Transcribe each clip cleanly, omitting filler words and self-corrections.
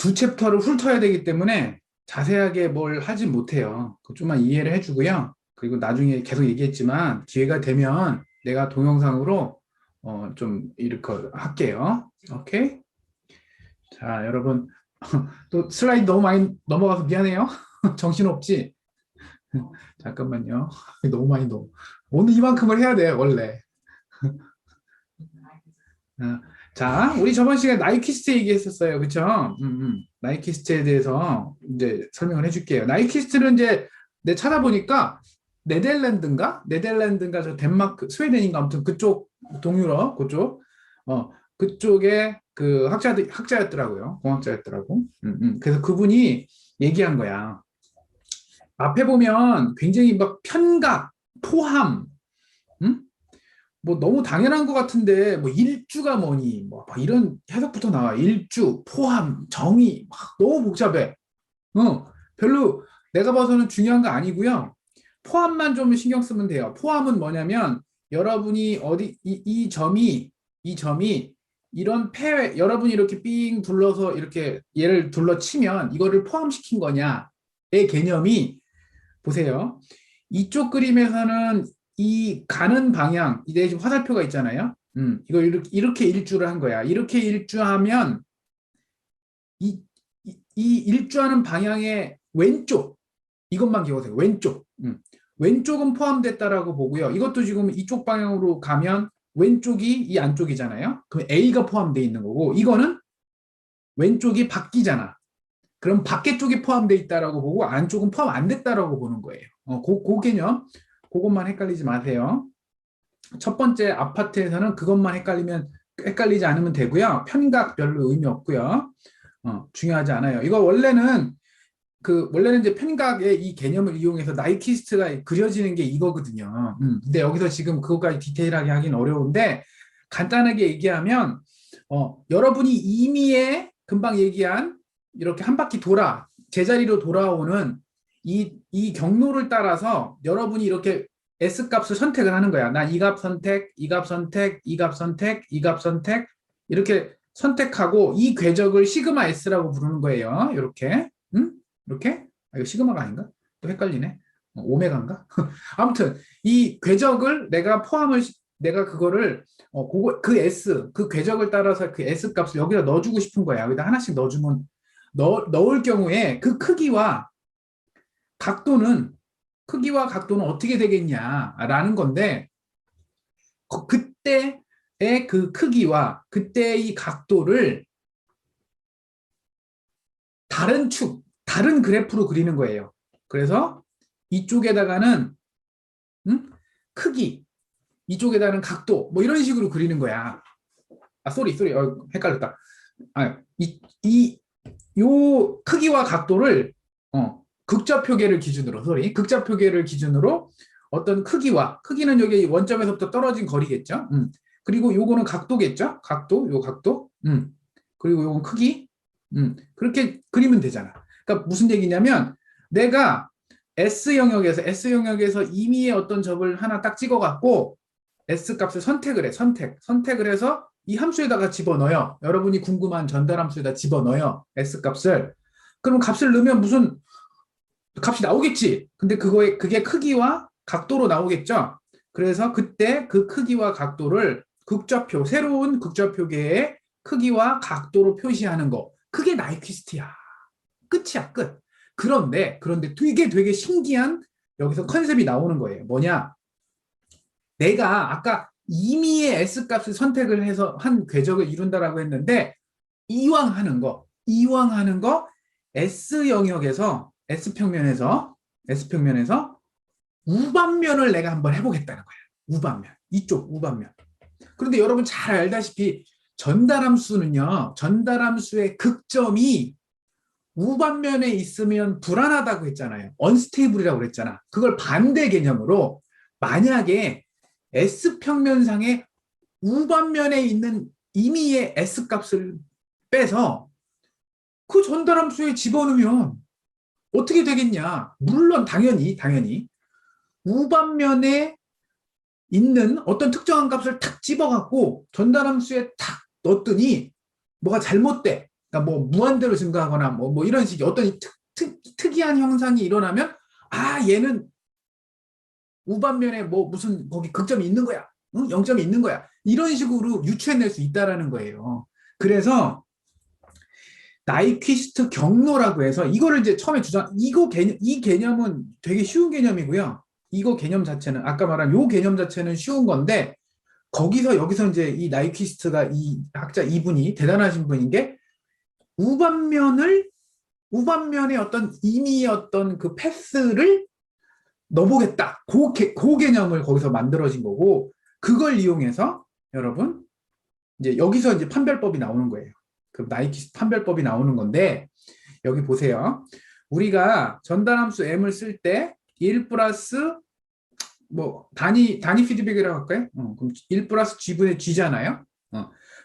두 챕터를 훑어야 되기 때문에 자세하게 뭘 하진 못해요. 그 좀만 이해를 해주고요. 그리고 나중에 계속 얘기했지만 기회가 되면 내가 동영상으로 좀 이렇게 할게요. 오케이? 자, 여러분 또 슬라이드 너무 많이 넘어가서 미안해요. 정신없지? 잠깐만요. 너무 많이 오늘 이만큼을 해야 돼, 원래. 어, 자, 우리 저번 시간에 나이키스트 얘기했었어요. 그쵸? 나이키스트에 대해서 이제 설명을 해줄게요. 나이키스트는 이제 내 찾아보니까 네덜란드인가? 저 덴마크, 스웨덴인가? 아무튼 그쪽, 동유럽, 그쪽, 그쪽에 그 학자였더라고요. 공학자였더라고. 그래서 그분이 얘기한 거야. 앞에 보면 굉장히 막 편각, 포함, 음? 뭐 너무 당연한 것 같은데 뭐 일주가 뭐니 뭐 이런 해석부터 나와. 일주, 포함, 정의 막 너무 복잡해. 별로 내가 봐서는 중요한 거 아니고요. 포함만 좀 신경 쓰면 돼요. 포함은 뭐냐면 여러분이 어디 이 점이 이런 폐 여러분이 이렇게 삥 둘러서 이렇게 얘를 둘러치면 이거를 포함시킨 거냐의 개념이 보세요. 이쪽 그림에서는 이 가는 방향, 이제 지금 화살표가 있잖아요. 이걸 이렇게 일주를 한 거야. 이렇게 일주하면 이 일주하는 방향의 왼쪽, 이것만 기억하세요. 왼쪽. 왼쪽은 포함됐다라고 보고요. 이것도 지금 이쪽 방향으로 가면 왼쪽이 이 안쪽이잖아요. 그럼 A가 포함되어 있는 거고, 이거는 왼쪽이 바뀌잖아. 그럼 밖에 쪽이 포함되어 있다라고 보고 안쪽은 포함 안 됐다라고 보는 거예요. 그 개념, 그것만 헷갈리지 마세요. 첫 번째 아파트에서는 그것만 헷갈리지 않으면 되고요. 편각 별로 의미 없고요. 중요하지 않아요. 이거 원래는 이제 편각의 이 개념을 이용해서 나이키스트가 그려지는 게 이거거든요. 근데 여기서 지금 그것까지 디테일하게 하긴 어려운데 간단하게 얘기하면 여러분이 임의의 금방 얘기한 이렇게 한 바퀴 제자리로 돌아오는 이 경로를 따라서 여러분이 이렇게 S 값을 선택을 하는 거야. 나 이 값 선택, 이 값 선택, 이 값 선택, 이 값 선택 이렇게 선택하고 이 궤적을 시그마 S라고 부르는 거예요. 이렇게. 이렇게? 이거 시그마가 아닌가? 또 헷갈리네. 오메가인가? 아무튼 이 궤적을 내가 그거를 그 궤적을 따라서 그 S 값을 여기다 넣어주고 싶은 거야. 여기다 하나씩 넣어주면 넣을 경우에 그 크기와 각도는 어떻게 되겠냐라는 건데 그때의 그 크기와 그때의 이 각도를 다른 그래프로 그리는 거예요. 그래서 이쪽에다가는 크기, 이쪽에다가는 각도 뭐 이런 식으로 그리는 거야. 쏘리 헷갈렸다. 요 크기와 각도를 극좌표계를 기준으로 어떤 크기는 여기 원점에서부터 떨어진 거리겠죠. 그리고 요거는 각도겠죠. 요 각도. 그리고 요건 크기. 그렇게 그리면 되잖아. 그러니까 무슨 얘기냐면 내가 S 영역에서 임의의 어떤 점을 하나 딱 찍어갖고 S 값을 선택을 해. 선택을 해서 이 함수에다가 집어넣어요. 여러분이 궁금한 전달 함수에다 집어넣어요. S 값을. 그럼 값을 넣으면 무슨 값이 나오겠지. 근데 그게 크기와 각도로 나오겠죠. 그래서 그때 그 크기와 각도를 새로운 극좌표계의 크기와 각도로 표시하는 거. 그게 나이키스트야. 끝이야, 끝. 그런데 되게 신기한 여기서 컨셉이 나오는 거예요. 뭐냐? 내가 아까 임의의 S 값을 선택을 해서 한 궤적을 이룬다라고 했는데 이왕 하는 거 S 영역에서 S평면에서 우반면을 내가 한번 해보겠다는 거야. 우반면. 이쪽 우반면. 그런데 여러분 잘 알다시피 전달함수의 극점이 우반면에 있으면 불안하다고 했잖아요. 언스테이블이라고 그랬잖아. 그걸 반대 개념으로 만약에 S평면상의 우반면에 있는 임의의 S값을 빼서 그 전달함수에 집어넣으면 어떻게 되겠냐. 물론 당연히 우반면에 있는 어떤 특정한 값을 탁 집어갖고 전달함수에 탁 넣었더니 뭐가 잘못돼. 그러니까 뭐 무한대로 증가하거나 뭐 이런 식의 어떤 특이한 현상이 일어나면 얘는 우반면에 뭐 무슨 거기 극점이 있는 거야. 응? 0점이 있는 거야. 이런 식으로 유추해낼 수 있다라는 거예요. 그래서 나이퀴스트 경로라고 해서 이거를 이제 처음에 이 개념은 되게 쉬운 개념이고요. 이거 개념 자체는 아까 말한 요 개념 자체는 쉬운 건데 여기서 이제 이 나이퀴스트가 이 학자 이분이 대단하신 분인 게 우반면의 어떤 이미 어떤 그 패스를 넣어보겠다. 그 개념을 거기서 만들어진 거고 그걸 이용해서 여러분 이제 여기서 이제 판별법이 나오는 거예요. 그 나이키스 판별법이 나오는 건데 여기 보세요. 우리가 전달함수 m을 쓸 때 1 플러스 뭐 단위 피드백이라고 할까요? 그럼 1 플러스 g분의 g잖아요.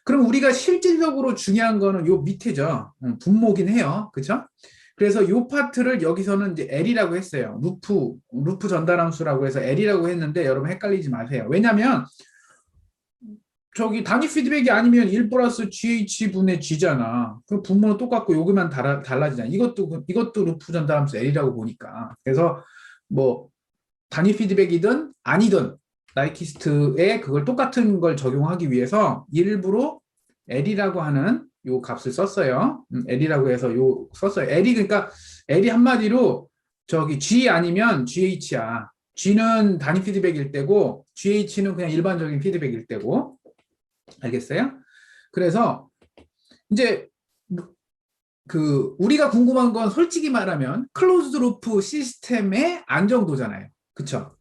그럼 우리가 실질적으로 중요한 거는 요 밑에죠. 분모긴 해요. 그렇죠? 그래서 요 파트를 여기서는 이제 L이라고 했어요. 루프 전달함수라고 해서 L이라고 했는데 여러분 헷갈리지 마세요. 왜냐면 저기 단위 피드백이 아니면 1 플러스 GH분의 G잖아. 그럼 분모는 똑같고 여기만 달라지잖아. 이것도 루프 전달함수 L이라고 보니까. 그래서 뭐 단위 피드백이든 아니든 나이키스트에 그걸 똑같은 걸 적용하기 위해서 일부러 L이라고 하는 요 값을 썼어요. L이라고 해서 요 썼어요. 그러니까 L이 한마디로 저기 G 아니면 GH야. G는 단위 피드백일 때고 GH는 그냥 일반적인 피드백일 때고. 알겠어요? 그래서 이제 그 우리가 궁금한 건 솔직히 말하면 클로즈드 루프 시스템의 안정도잖아요. 그쵸?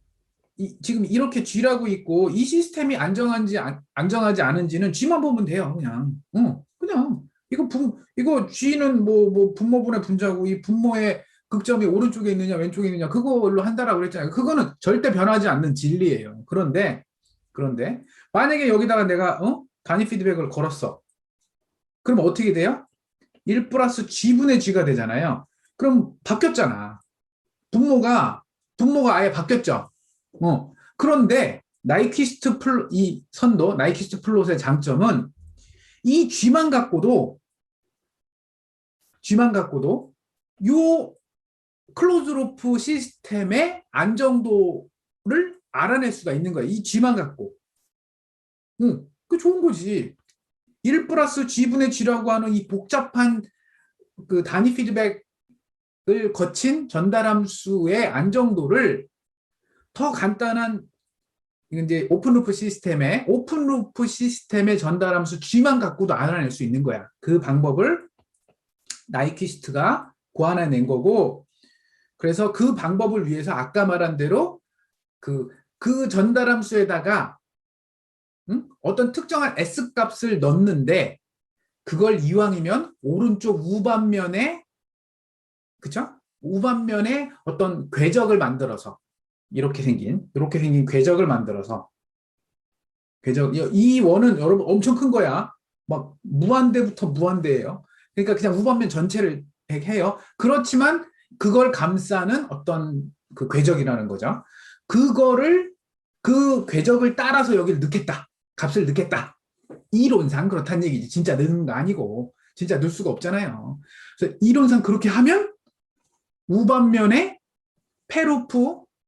지금 이렇게 G라고 있고 이 시스템이 안정하지 않은지는 G만 보면 돼요. 그냥 이거 G는 뭐 분모분의 분자고 이 분모의 극점이 오른쪽에 있느냐 왼쪽에 있느냐 그걸로 한다라고 그랬잖아요. 그거는 절대 변하지 않는 진리예요. 그런데 만약에 여기다가 내가 단위 피드백을 걸었어. 그럼 어떻게 돼요? 1 플러스 G분의 G가 되잖아요. 그럼 바뀌었잖아. 분모가 아예 바뀌었죠. 그런데 이 선도 나이퀴스트 플롯의 장점은 이 G만 갖고도 요 클로즈 루프 시스템의 안정도를 알아낼 수가 있는 거야. 이 G만 갖고. 그 좋은 거지. 1 플러스 G분의 G라고 하는 이 복잡한 그 단위 피드백을 거친 전달함수의 안정도를 더 간단한 이제 오픈루프 시스템의 전달함수 G만 갖고도 알아낼 수 있는 거야. 그 방법을 나이퀴스트가 고안해낸 거고, 그래서 그 방법을 위해서 아까 말한 대로 그 전달함수에다가 어떤 특정한 S 값을 넣는데 그걸 이왕이면 오른쪽 우반면에 그쵸? 우반면에 어떤 궤적을 만들어서 이렇게 생긴 궤적을 만들어서 이 원은 여러분 엄청 큰 거야. 막 무한대부터 무한대예요. 그러니까 그냥 우반면 전체를 해요. 그렇지만 그걸 감싸는 어떤 그 궤적이라는 거죠. 그 궤적을 따라서 여기를 넣겠다. 값을 넣겠다. 이론상 그렇다는 얘기지. 진짜 넣는 거 아니고 진짜 넣을 수가 없잖아요. 그래서 이론상 그렇게 하면 우반면에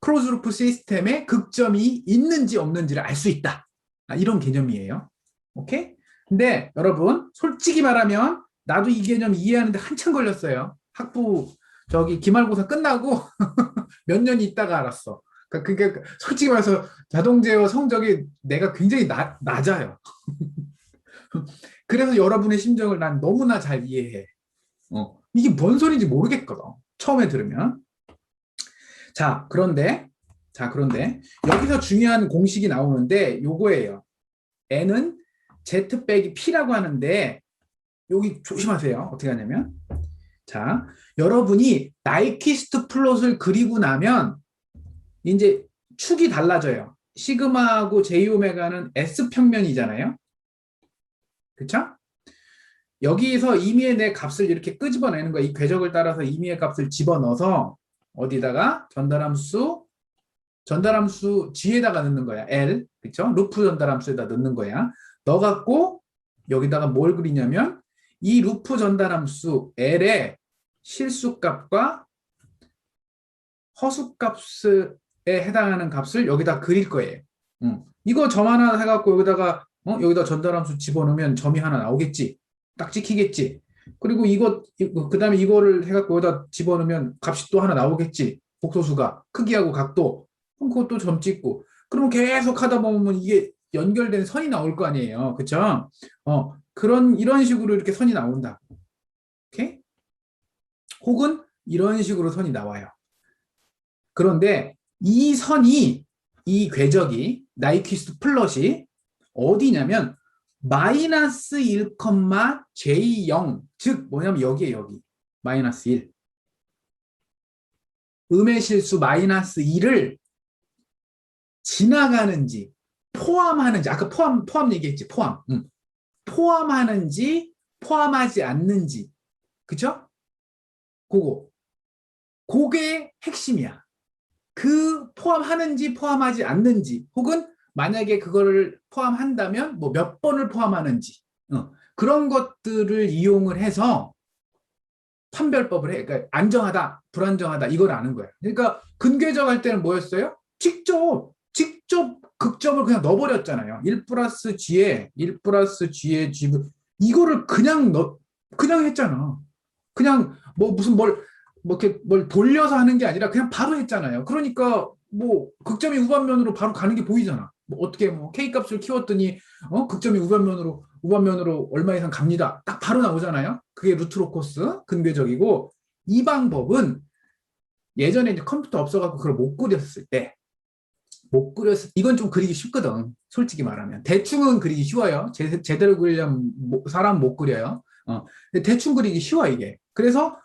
클로즈루프 시스템에 극점이 있는지 없는지를 알 수 있다. 이런 개념이에요. 오케이? 근데 여러분 솔직히 말하면 나도 이 개념 이해하는데 한참 걸렸어요. 기말고사 끝나고 몇 년 있다가 알았어. 그러니까 솔직히 말해서 자동제어 성적이 내가 굉장히 낮아요. 그래서 여러분의 심정을 난 너무나 잘 이해해. 이게 뭔 소리인지 모르겠거든. 처음에 들으면. 그런데 여기서 중요한 공식이 나오는데 요거예요. N은 Z 빼기 P라고 하는데 여기 조심하세요. 어떻게 하냐면 여러분이 나이퀴스트 플롯을 그리고 나면 이제 축이 달라져요. 시그마하고 J오메가는 S평면이잖아요. 그쵸? 여기서 임의의 내 값을 이렇게 끄집어내는 거야. 이 궤적을 따라서 임의의 값을 집어넣어서 어디다가 전달함수 G에다가 넣는 거야. L. 그쵸? 루프 전달함수에다 넣는 거야. 넣어갖고 여기다가 뭘 그리냐면 이 루프 전달함수 L의 실수값과 허수값에 해당하는 값을 여기다 그릴 거예요. 이거 점 하나 해갖고 여기다가 여기다 전달함수 집어넣으면 점이 하나 나오겠지. 딱 찍히겠지. 그리고 그다음에 이거를 해갖고 여기다 집어넣으면 값이 또 하나 나오겠지. 복소수가 크기하고 각도. 그럼 그것도 점 찍고. 그러면 계속 하다 보면 이게 연결된 선이 나올 거 아니에요. 그쵸? 이런 식으로 이렇게 선이 나온다. 오케이? 혹은 이런 식으로 선이 나와요. 그런데 이 궤적이 나이퀴스트 플롯이 어디냐면 마이너스 1, J0 즉 뭐냐면 여기에 여기 마이너스 1 음의 실수 마이너스 1을 지나가는지 포함하는지 아까 포함 얘기했지 포함하는지 포함하지 않는지 그쵸? 그게 핵심이야. 그 포함하는지 포함하지 않는지 혹은 만약에 그거를 포함한다면 뭐 몇 번을 포함하는지 그런 것들을 이용을 해서 판별법을 해. 그러니까 안정하다, 불안정하다 이걸 아는 거예요. 그러니까 근궤적 할 때는 뭐였어요? 직접 극점을 그냥 넣어버렸잖아요. 1 플러스 G에 G 이거를 그냥 했잖아. 그냥 뭐 무슨 이렇게 뭘 돌려서 하는 게 아니라 그냥 바로 했잖아요. 그러니까 뭐 극점이 우반면으로 바로 가는 게 보이잖아. 뭐 어떻게 K 값을 키웠더니 극점이 우반면으로 얼마 이상 갑니다. 딱 바로 나오잖아요. 그게 루트로코스 근궤적이고 이 방법은 예전에 이제 컴퓨터 없어갖고 그걸 못 그렸을 때 이건 좀 그리기 쉽거든. 솔직히 말하면 대충은 그리기 쉬워요. 제대로 그리려면 사람 못 그려요. 대충 그리기 쉬워 이게. 그래서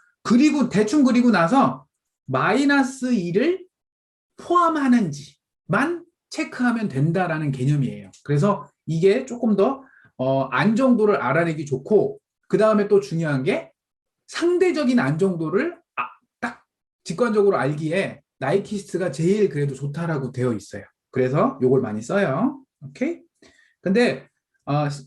대충 그리고 나서 마이너스 2를 포함하는지만 체크하면 된다라는 개념이에요. 그래서 이게 조금 더 안정도를 알아내기 좋고 그 다음에 또 중요한 게 상대적인 안정도를 딱 직관적으로 알기에 나이키스트가 제일 그래도 좋다라고 되어 있어요. 그래서 이걸 많이 써요. 오케이? 근데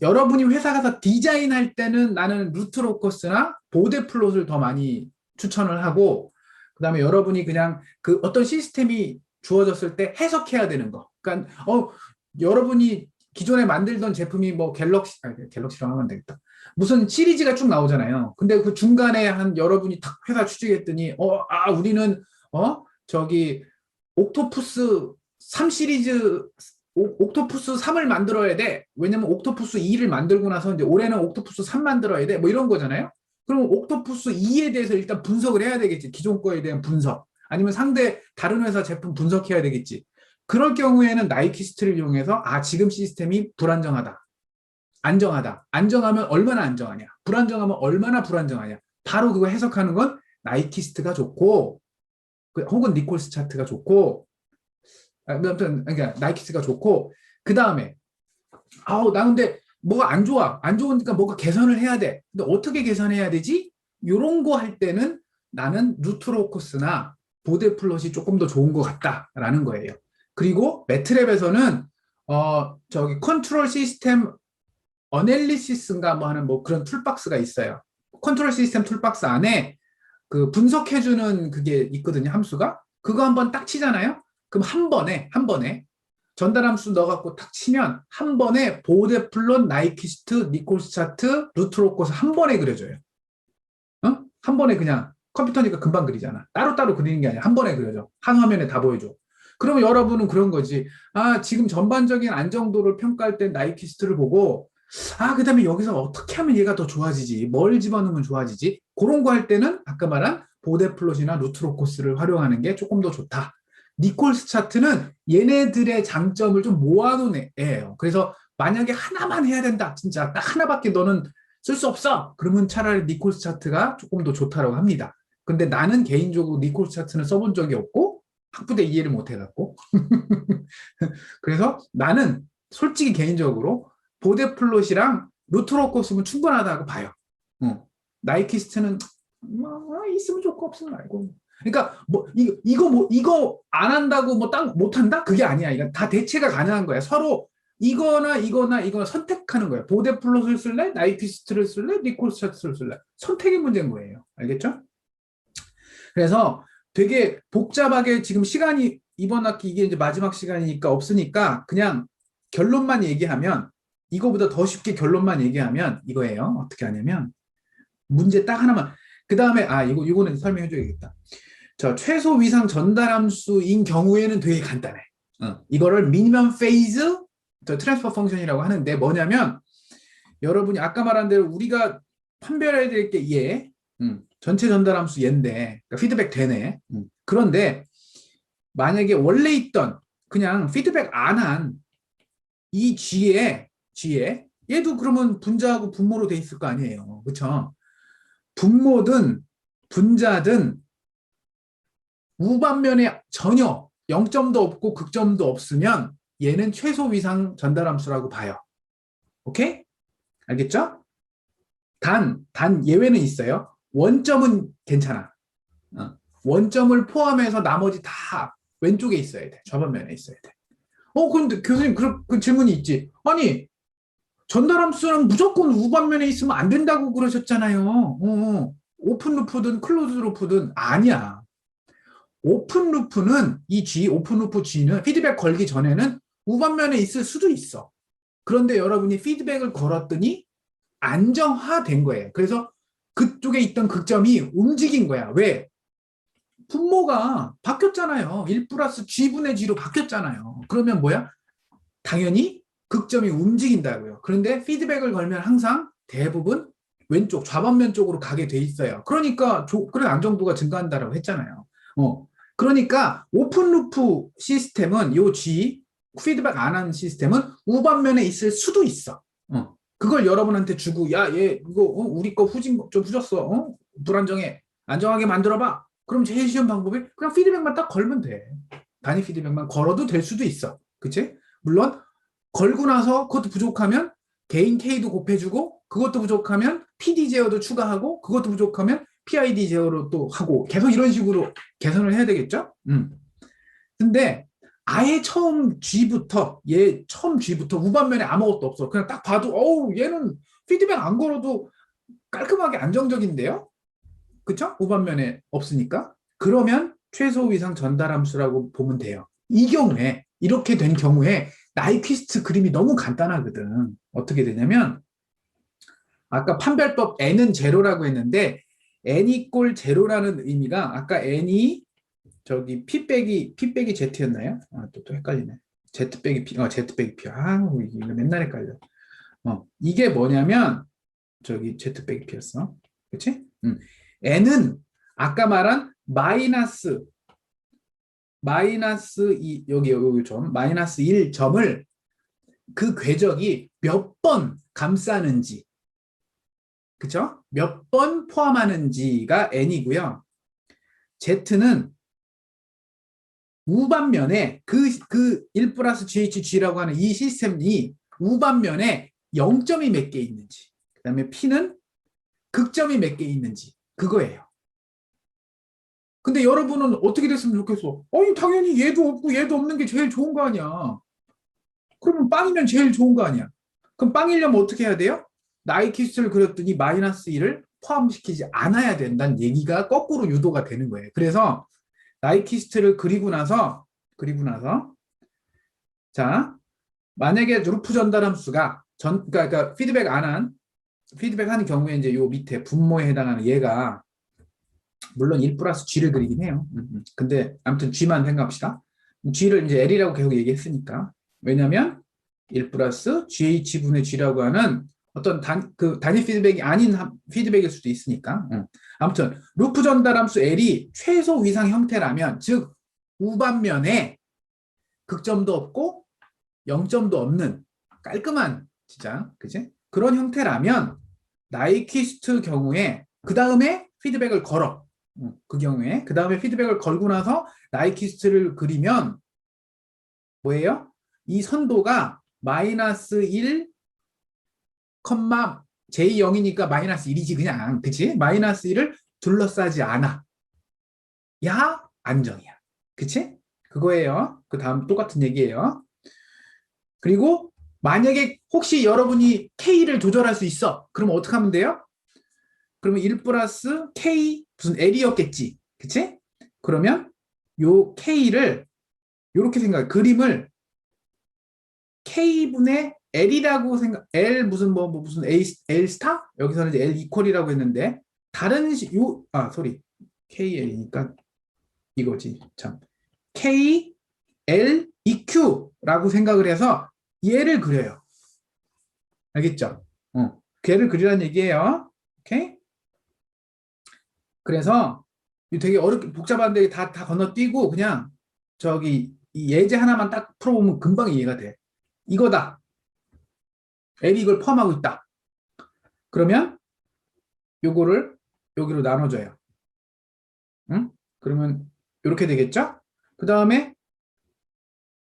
여러분이 회사 가서 디자인할 때는 나는 루트로커스나 보데 플롯을 더 많이 추천을 하고 그 다음에 여러분이 그냥 그 어떤 시스템이 주어졌을 때 해석해야 되는 거. 그러니까 여러분이 기존에 만들던 제품이 뭐 갤럭시로 하면 되겠다. 무슨 시리즈가 쭉 나오잖아요. 근데 그 중간에 여러분이 딱 회사 취직했더니 우리는 저기 옥토푸스 3 시리즈 옥토푸스 3을 만들어야 돼. 왜냐면 옥토푸스 2를 만들고 나서 이제 올해는 옥토푸스 3 만들어야 돼. 뭐 이런 거잖아요. 그럼 옥토푸스 2에 대해서 일단 분석을 해야 되겠지. 기존 거에 대한 분석. 아니면 다른 회사 제품 분석해야 되겠지. 그럴 경우에는 나이키스트를 이용해서 지금 시스템이 불안정하다. 안정하다. 안정하면 얼마나 안정하냐. 불안정하면 얼마나 불안정하냐. 바로 그거 해석하는 건 나이키스트가 좋고 혹은 니콜스 차트가 좋고 아무튼 그러니까 나이키스트가 좋고 그 다음에 나 근데 뭐가 안 좋으니까 뭐가 개선을 해야 돼. 근데 어떻게 개선해야 되지? 이런 거 할 때는 나는 루트로코스나 보데 플롯이 조금 더 좋은 것 같다라는 거예요. 그리고 매트랩에서는 저기 컨트롤 시스템 어널리시스인가 뭐 하는 뭐 그런 툴박스가 있어요. 컨트롤 시스템 툴박스 안에 그 분석해주는 그게 있거든요. 함수가. 그거 한번 딱 치잖아요. 그럼 한 번에 전달함수 넣어갖고 딱 치면 한 번에 보데 플롯, 나이키스트, 니콜스 차트, 루트로코스 한 번에 그려줘요. 한 번에 그냥 컴퓨터니까 금방 그리잖아. 따로따로 그리는 게 아니라 한 번에 그려줘. 한 화면에 다 보여줘. 그러면 여러분은 그런 거지. 지금 전반적인 안정도를 평가할 때 나이키스트를 보고 그 다음에 여기서 어떻게 하면 얘가 더 좋아지지? 뭘 집어넣으면 좋아지지? 그런 거 할 때는 아까 말한 보데 플롯이나 루트로코스를 활용하는 게 조금 더 좋다. 니콜스 차트는 얘네들의 장점을 좀 모아놓은 애예요. 그래서 만약에 하나만 해야 된다. 진짜 딱 하나밖에 너는 쓸 수 없어. 그러면 차라리 니콜스 차트가 조금 더 좋다라고 합니다. 근데 나는 개인적으로 니콜스 차트는 써본 적이 없고 학부대 이해를 못 해갖고 그래서 나는 솔직히 개인적으로 보데 플롯이랑 루트로코스면 충분하다고 봐요. 나이키스트는 있으면 좋고 없으면 말고. 그러니까 이거 안 한다고 못 한다? 그게 아니야. 이건 다 대체가 가능한 거야. 서로 이거나 선택하는 거예요. 보데플롯을 쓸래? 나이퀴스트를 쓸래? 니콜스차트를 쓸래? 선택의 문제인 거예요. 알겠죠? 그래서 되게 복잡하게 지금 시간이 이번 학기 이게 이제 마지막 시간이니까 없으니까 그냥 결론만 얘기하면 이거보다 더 쉽게 결론만 얘기하면 이거예요. 어떻게 하냐면 문제 딱 하나만 그 다음에 이거는 설명해 줘야겠다. 저 최소 위상 전달 함수인 경우에는 되게 간단해. 이거를 미니멈 페이즈 트랜스퍼 펑션이라고 하는데 뭐냐면 여러분이 아까 말한 대로 우리가 판별해야 될 게 얘, 전체 전달 함수 얘인데 그러니까 피드백 되네. 그런데 만약에 원래 있던 그냥 피드백 안 한 이 G에 얘도 그러면 분자하고 분모로 돼 있을 거 아니에요. 그렇죠? 분모든 분자든 우반면에 전혀 0점도 없고 극점도 없으면 얘는 최소 위상 전달 함수라고 봐요. 오케이? 알겠죠? 단 예외는 있어요. 원점은 괜찮아. 원점을 포함해서 나머지 다 왼쪽에 있어야 돼. 좌반면에 있어야 돼. 근데 교수님 그 질문이 있지. 아니 전달함수는 무조건 우반면에 있으면 안 된다고 그러셨잖아요. 오픈 루프든 클로즈 루프든 아니야. 오픈 루프는 오픈 루프 G는 피드백 걸기 전에는 우반면에 있을 수도 있어. 그런데 여러분이 피드백을 걸었더니 안정화된 거예요. 그래서 그쪽에 있던 극점이 움직인 거야. 왜? 분모가 바뀌었잖아요. 1 플러스 G분의 G로 바뀌었잖아요. 그러면 뭐야? 당연히 극점이 움직인다고요. 그런데 피드백을 걸면 항상 대부분 왼쪽 좌반면 쪽으로 가게 돼 있어요. 그러니까 그런 안정도가 증가한다라고 했잖아요. 그러니까 오픈 루프 시스템은 요 G 피드백 안 하는 시스템은 우반면에 있을 수도 있어. 그걸 여러분한테 주고 얘 이거 우리 거 좀 후졌어. 불안정해. 안정하게 만들어봐. 그럼 제일 쉬운 방법이 그냥 피드백만 딱 걸면 돼. 단위 피드백만 걸어도 될 수도 있어. 그치? 물론 걸고 나서 그것도 부족하면 개인 K도 곱해주고 그것도 부족하면 PD 제어도 추가하고 그것도 부족하면 PID 제어로 또 하고 계속 이런 식으로 개선을 해야 되겠죠? 근데 아예 처음 G부터 우반면에 아무것도 없어. 그냥 딱 봐도 얘는 피드백 안 걸어도 깔끔하게 안정적인데요? 그쵸? 우반면에 없으니까. 그러면 최소 위상 전달 함수라고 보면 돼요. 이 경우에 이렇게 된 경우에 나이퀴스트 그림이 너무 간단하거든. 어떻게 되냐면 아까 판별법 n은 제로라고 했는데 n 이꼴 제로라는 의미가 아까 n이 저기 p 빼기 z였나요? 또 헷갈리네. z 빼기 p, z 빼기 p. 이거 맨날 헷갈려. 이게 뭐냐면 저기 z 빼기 p였어. 그렇지? n은 아까 말한 마이너스 2 여기 점 마이너스 1점을 그 궤적이 몇 번 감싸는지 그쵸? 몇 번 포함하는지가 n이고요. z는 우반면에 그 1 플러스 GHG라고 하는 이 시스템이 우반면에 0점이 몇 개 있는지 그 다음에 P는 극점이 몇 개 있는지 그거예요. 근데 여러분은 어떻게 됐으면 좋겠어? 당연히 얘도 없고 얘도 없는 게 제일 좋은 거 아니야. 그러면 빵이면 제일 좋은 거 아니야. 그럼 빵이려면 어떻게 해야 돼요? 나이키스를 그렸더니 마이너스 1을 포함시키지 않아야 된다는 얘기가 거꾸로 유도가 되는 거예요. 그래서 나이키스트를 그리고 나서 자 만약에 루프 전달 함수가 그러니까 피드백 하는 경우에 이제 요 밑에 분모에 해당하는 얘가 물론 1 플러스 G를 그리긴 해요. 근데 아무튼 G만 생각합시다. G를 이제 L이라고 계속 얘기했으니까. 왜냐면 1 플러스 GH분의 G라고 하는 어떤 단위 피드백이 아닌 피드백일 수도 있으니까. 아무튼 루프 전달함수 L이 최소 위상 형태라면 즉 우반면에 극점도 없고 0점도 없는 깔끔한 진짜 그지? 그런 형태라면 나이퀴스트 경우에 그 다음에 피드백을 걸어. 그 경우에 그 다음에 피드백을 걸고 나서 나이퀴스트를 그리면 뭐예요? 이 선도가 마이너스 1, J0이니까 마이너스 1이지 그냥 그치? 마이너스 1을 둘러싸지 않아. 안정이야. 그치? 그거예요. 그 다음 똑같은 얘기예요. 그리고 만약에 혹시 여러분이 K를 조절할 수 있어. 그럼 어떻게 하면 돼요? 그러면 1 플러스 K 무슨 L이었겠지. 그치? 그러면 요 K를 요렇게 생각해. 그림을 K분의 L이라고 L 무슨 무슨 L 스타? 여기서는 이제 L 이퀄이라고 했는데 다른 소리. KL이니까 이거지. 참. K L EQ라고 생각을 해서 얘를 그려요. 알겠죠? 걔를 그리라는 얘기예요. 오케이? 그래서 되게 어렵게 복잡한데 다 건너뛰고 그냥 저기 이 예제 하나만 딱 풀어보면 금방 이해가 돼. 이거다. L이 이걸 포함하고 있다. 그러면 요거를 여기로 나눠줘요. 응? 그러면 이렇게 되겠죠? 그 다음에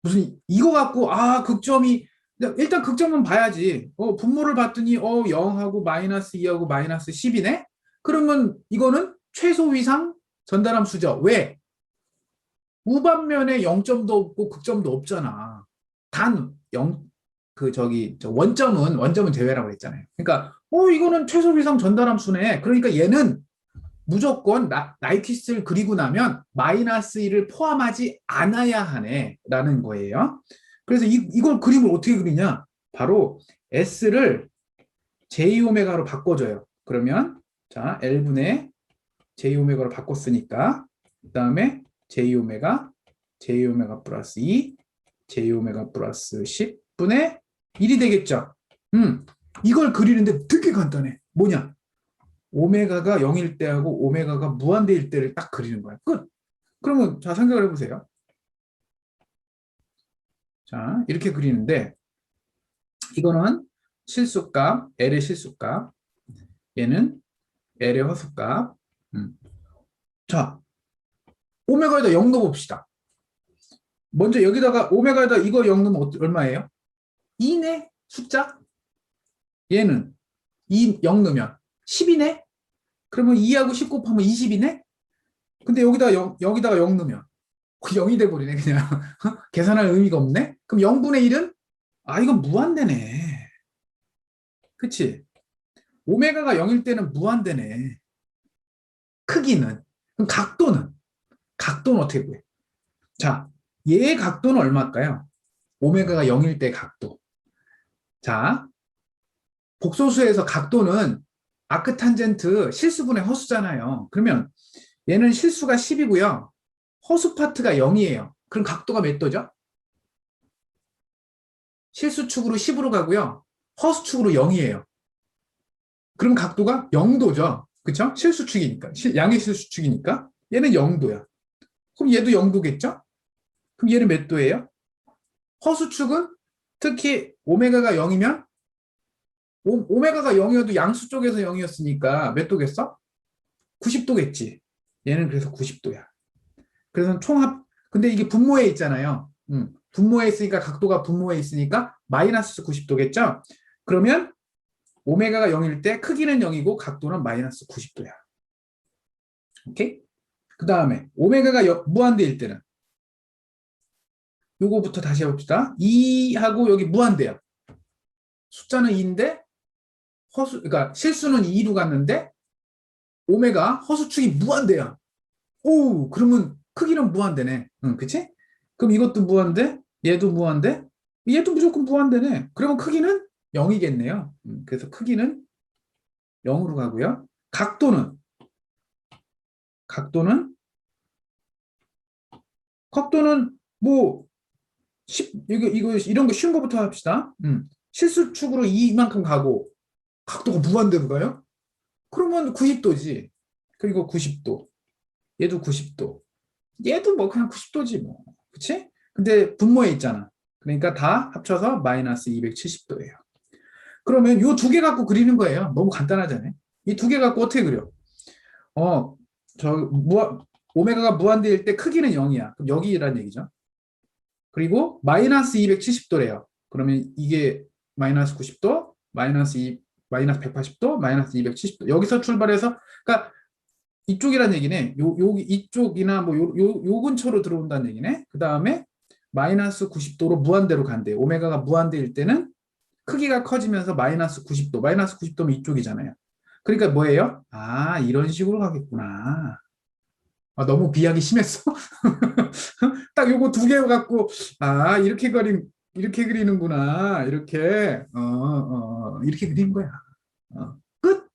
무슨 이거 갖고 극점이 일단 극점은 봐야지. 분모를 봤더니 0하고 마이너스 2하고 마이너스 10이네? 그러면 이거는 최소 위상 전달함수죠. 왜? 우반면에 0점도 없고 극점도 없잖아. 단 0, 원점은 제외라고 했잖아요. 그러니까 이거는 최소 위상 전달함수네. 그러니까 얘는 무조건 나이퀴스트를 그리고 나면 마이너스 1을 포함하지 않아야 하네 라는 거예요. 그래서 이걸 그림을 어떻게 그리냐? 바로 S를 J오메가로 바꿔줘요. 그러면 자 L분의 J오메가로 바꿨으니까 그 다음에 J오메가 플러스 2 J오메가 플러스 10분의 1이 되겠죠. 이걸 그리는데 되게 간단해. 뭐냐? 오메가가 0일 때하고 오메가가 무한대일 때를 딱 그리는 거야. 끝. 그러면 자 생각을 해보세요. 자 이렇게 그리는데 이거는 실수값, L의 실수값, 얘는 L의 허수값. 자 오메가에다 0 넣어봅시다. 먼저 여기다가 오메가에다 이거 0 넣으면 얼마예요? 2네 숫자. 얘는 0 넣으면 10이네. 그러면 2하고 10 곱하면 20이네. 근데 여기다가 0 넣으면 0이 돼버리네 그냥. 계산할 의미가 없네. 그럼 0분의 1은 이건 무한대네. 그치? 오메가가 0일 때는 무한대네. 크기는. 그럼 각도는 어떻게 구해? 자, 얘의 각도는 얼마일까요? 오메가가 0일 때 각도. 자, 복소수에서 각도는 아크탄젠트 실수분의 허수잖아요. 그러면 얘는 실수가 10이고요. 허수 파트가 0이에요. 그럼 각도가 몇 도죠? 실수축으로 10으로 가고요. 허수축으로 0이에요. 그럼 각도가 0도죠. 그쵸? 실수축이니까. 양의 실수축이니까. 얘는 0도야. 그럼 얘도 0도겠죠? 그럼 얘는 몇 도예요? 허수축은 특히 오메가가 0이면 오메가가 0이어도 양수 쪽에서 0이었으니까 몇 도겠어? 90도겠지. 얘는 그래서 90도야. 그래서 총합, 근데 이게 분모에 있잖아요. 분모에 있으니까 각도가 분모에 있으니까 마이너스 90도겠죠? 그러면 오메가가 0일 때 크기는 0이고 각도는 마이너스 90도야. 오케이? 그 다음에 오메가가 무한대일 때는 요거부터 다시 해봅시다. 2하고 여기 무한대야. 숫자는 2인데 그러니까 실수는 2로 갔는데 오메가 허수축이 무한대야. 오, 그러면 크기는 무한대네. 그치? 그럼 이것도 무한대, 얘도 무한대, 얘도 무조건 무한대네. 그러면 크기는 0이겠네요. 그래서 크기는 0으로 가고요. 각도는 뭐 10, 이거 이런 거 쉬운 거부터 합시다. 실수축으로 이만큼 가고 각도가 무한대로 가요? 그러면 90도지. 그리고 90도. 얘도 90도. 얘도 뭐 그냥 90도지 뭐. 그치? 근데 분모에 있잖아. 그러니까 다 합쳐서 마이너스 270도예요. 그러면 요 두 개 갖고 그리는 거예요. 너무 간단하잖아요. 이 두 개 갖고 어떻게 그려? 오메가가 무한대일 때 크기는 0이야. 그럼 여기란 얘기죠. 그리고 마이너스 270도래요. 그러면 이게 마이너스 90도, 마이너스 180도, 마이너스 270도. 여기서 출발해서, 그러니까 이쪽이란 얘기네. 이쪽이나 뭐 요 근처로 들어온다는 얘기네. 그 다음에 마이너스 90도로 무한대로 간대. 오메가가 무한대일 때는 크기가 커지면서 마이너스 90도, 마이너스 90도면 이쪽이잖아요. 그러니까 뭐예요? 아, 이런 식으로 가겠구나. 아, 너무 비약이 심했어. 딱 요거 두 개 갖고, 아, 이렇게 그리는구나. 이렇게 그린 거야. 끝.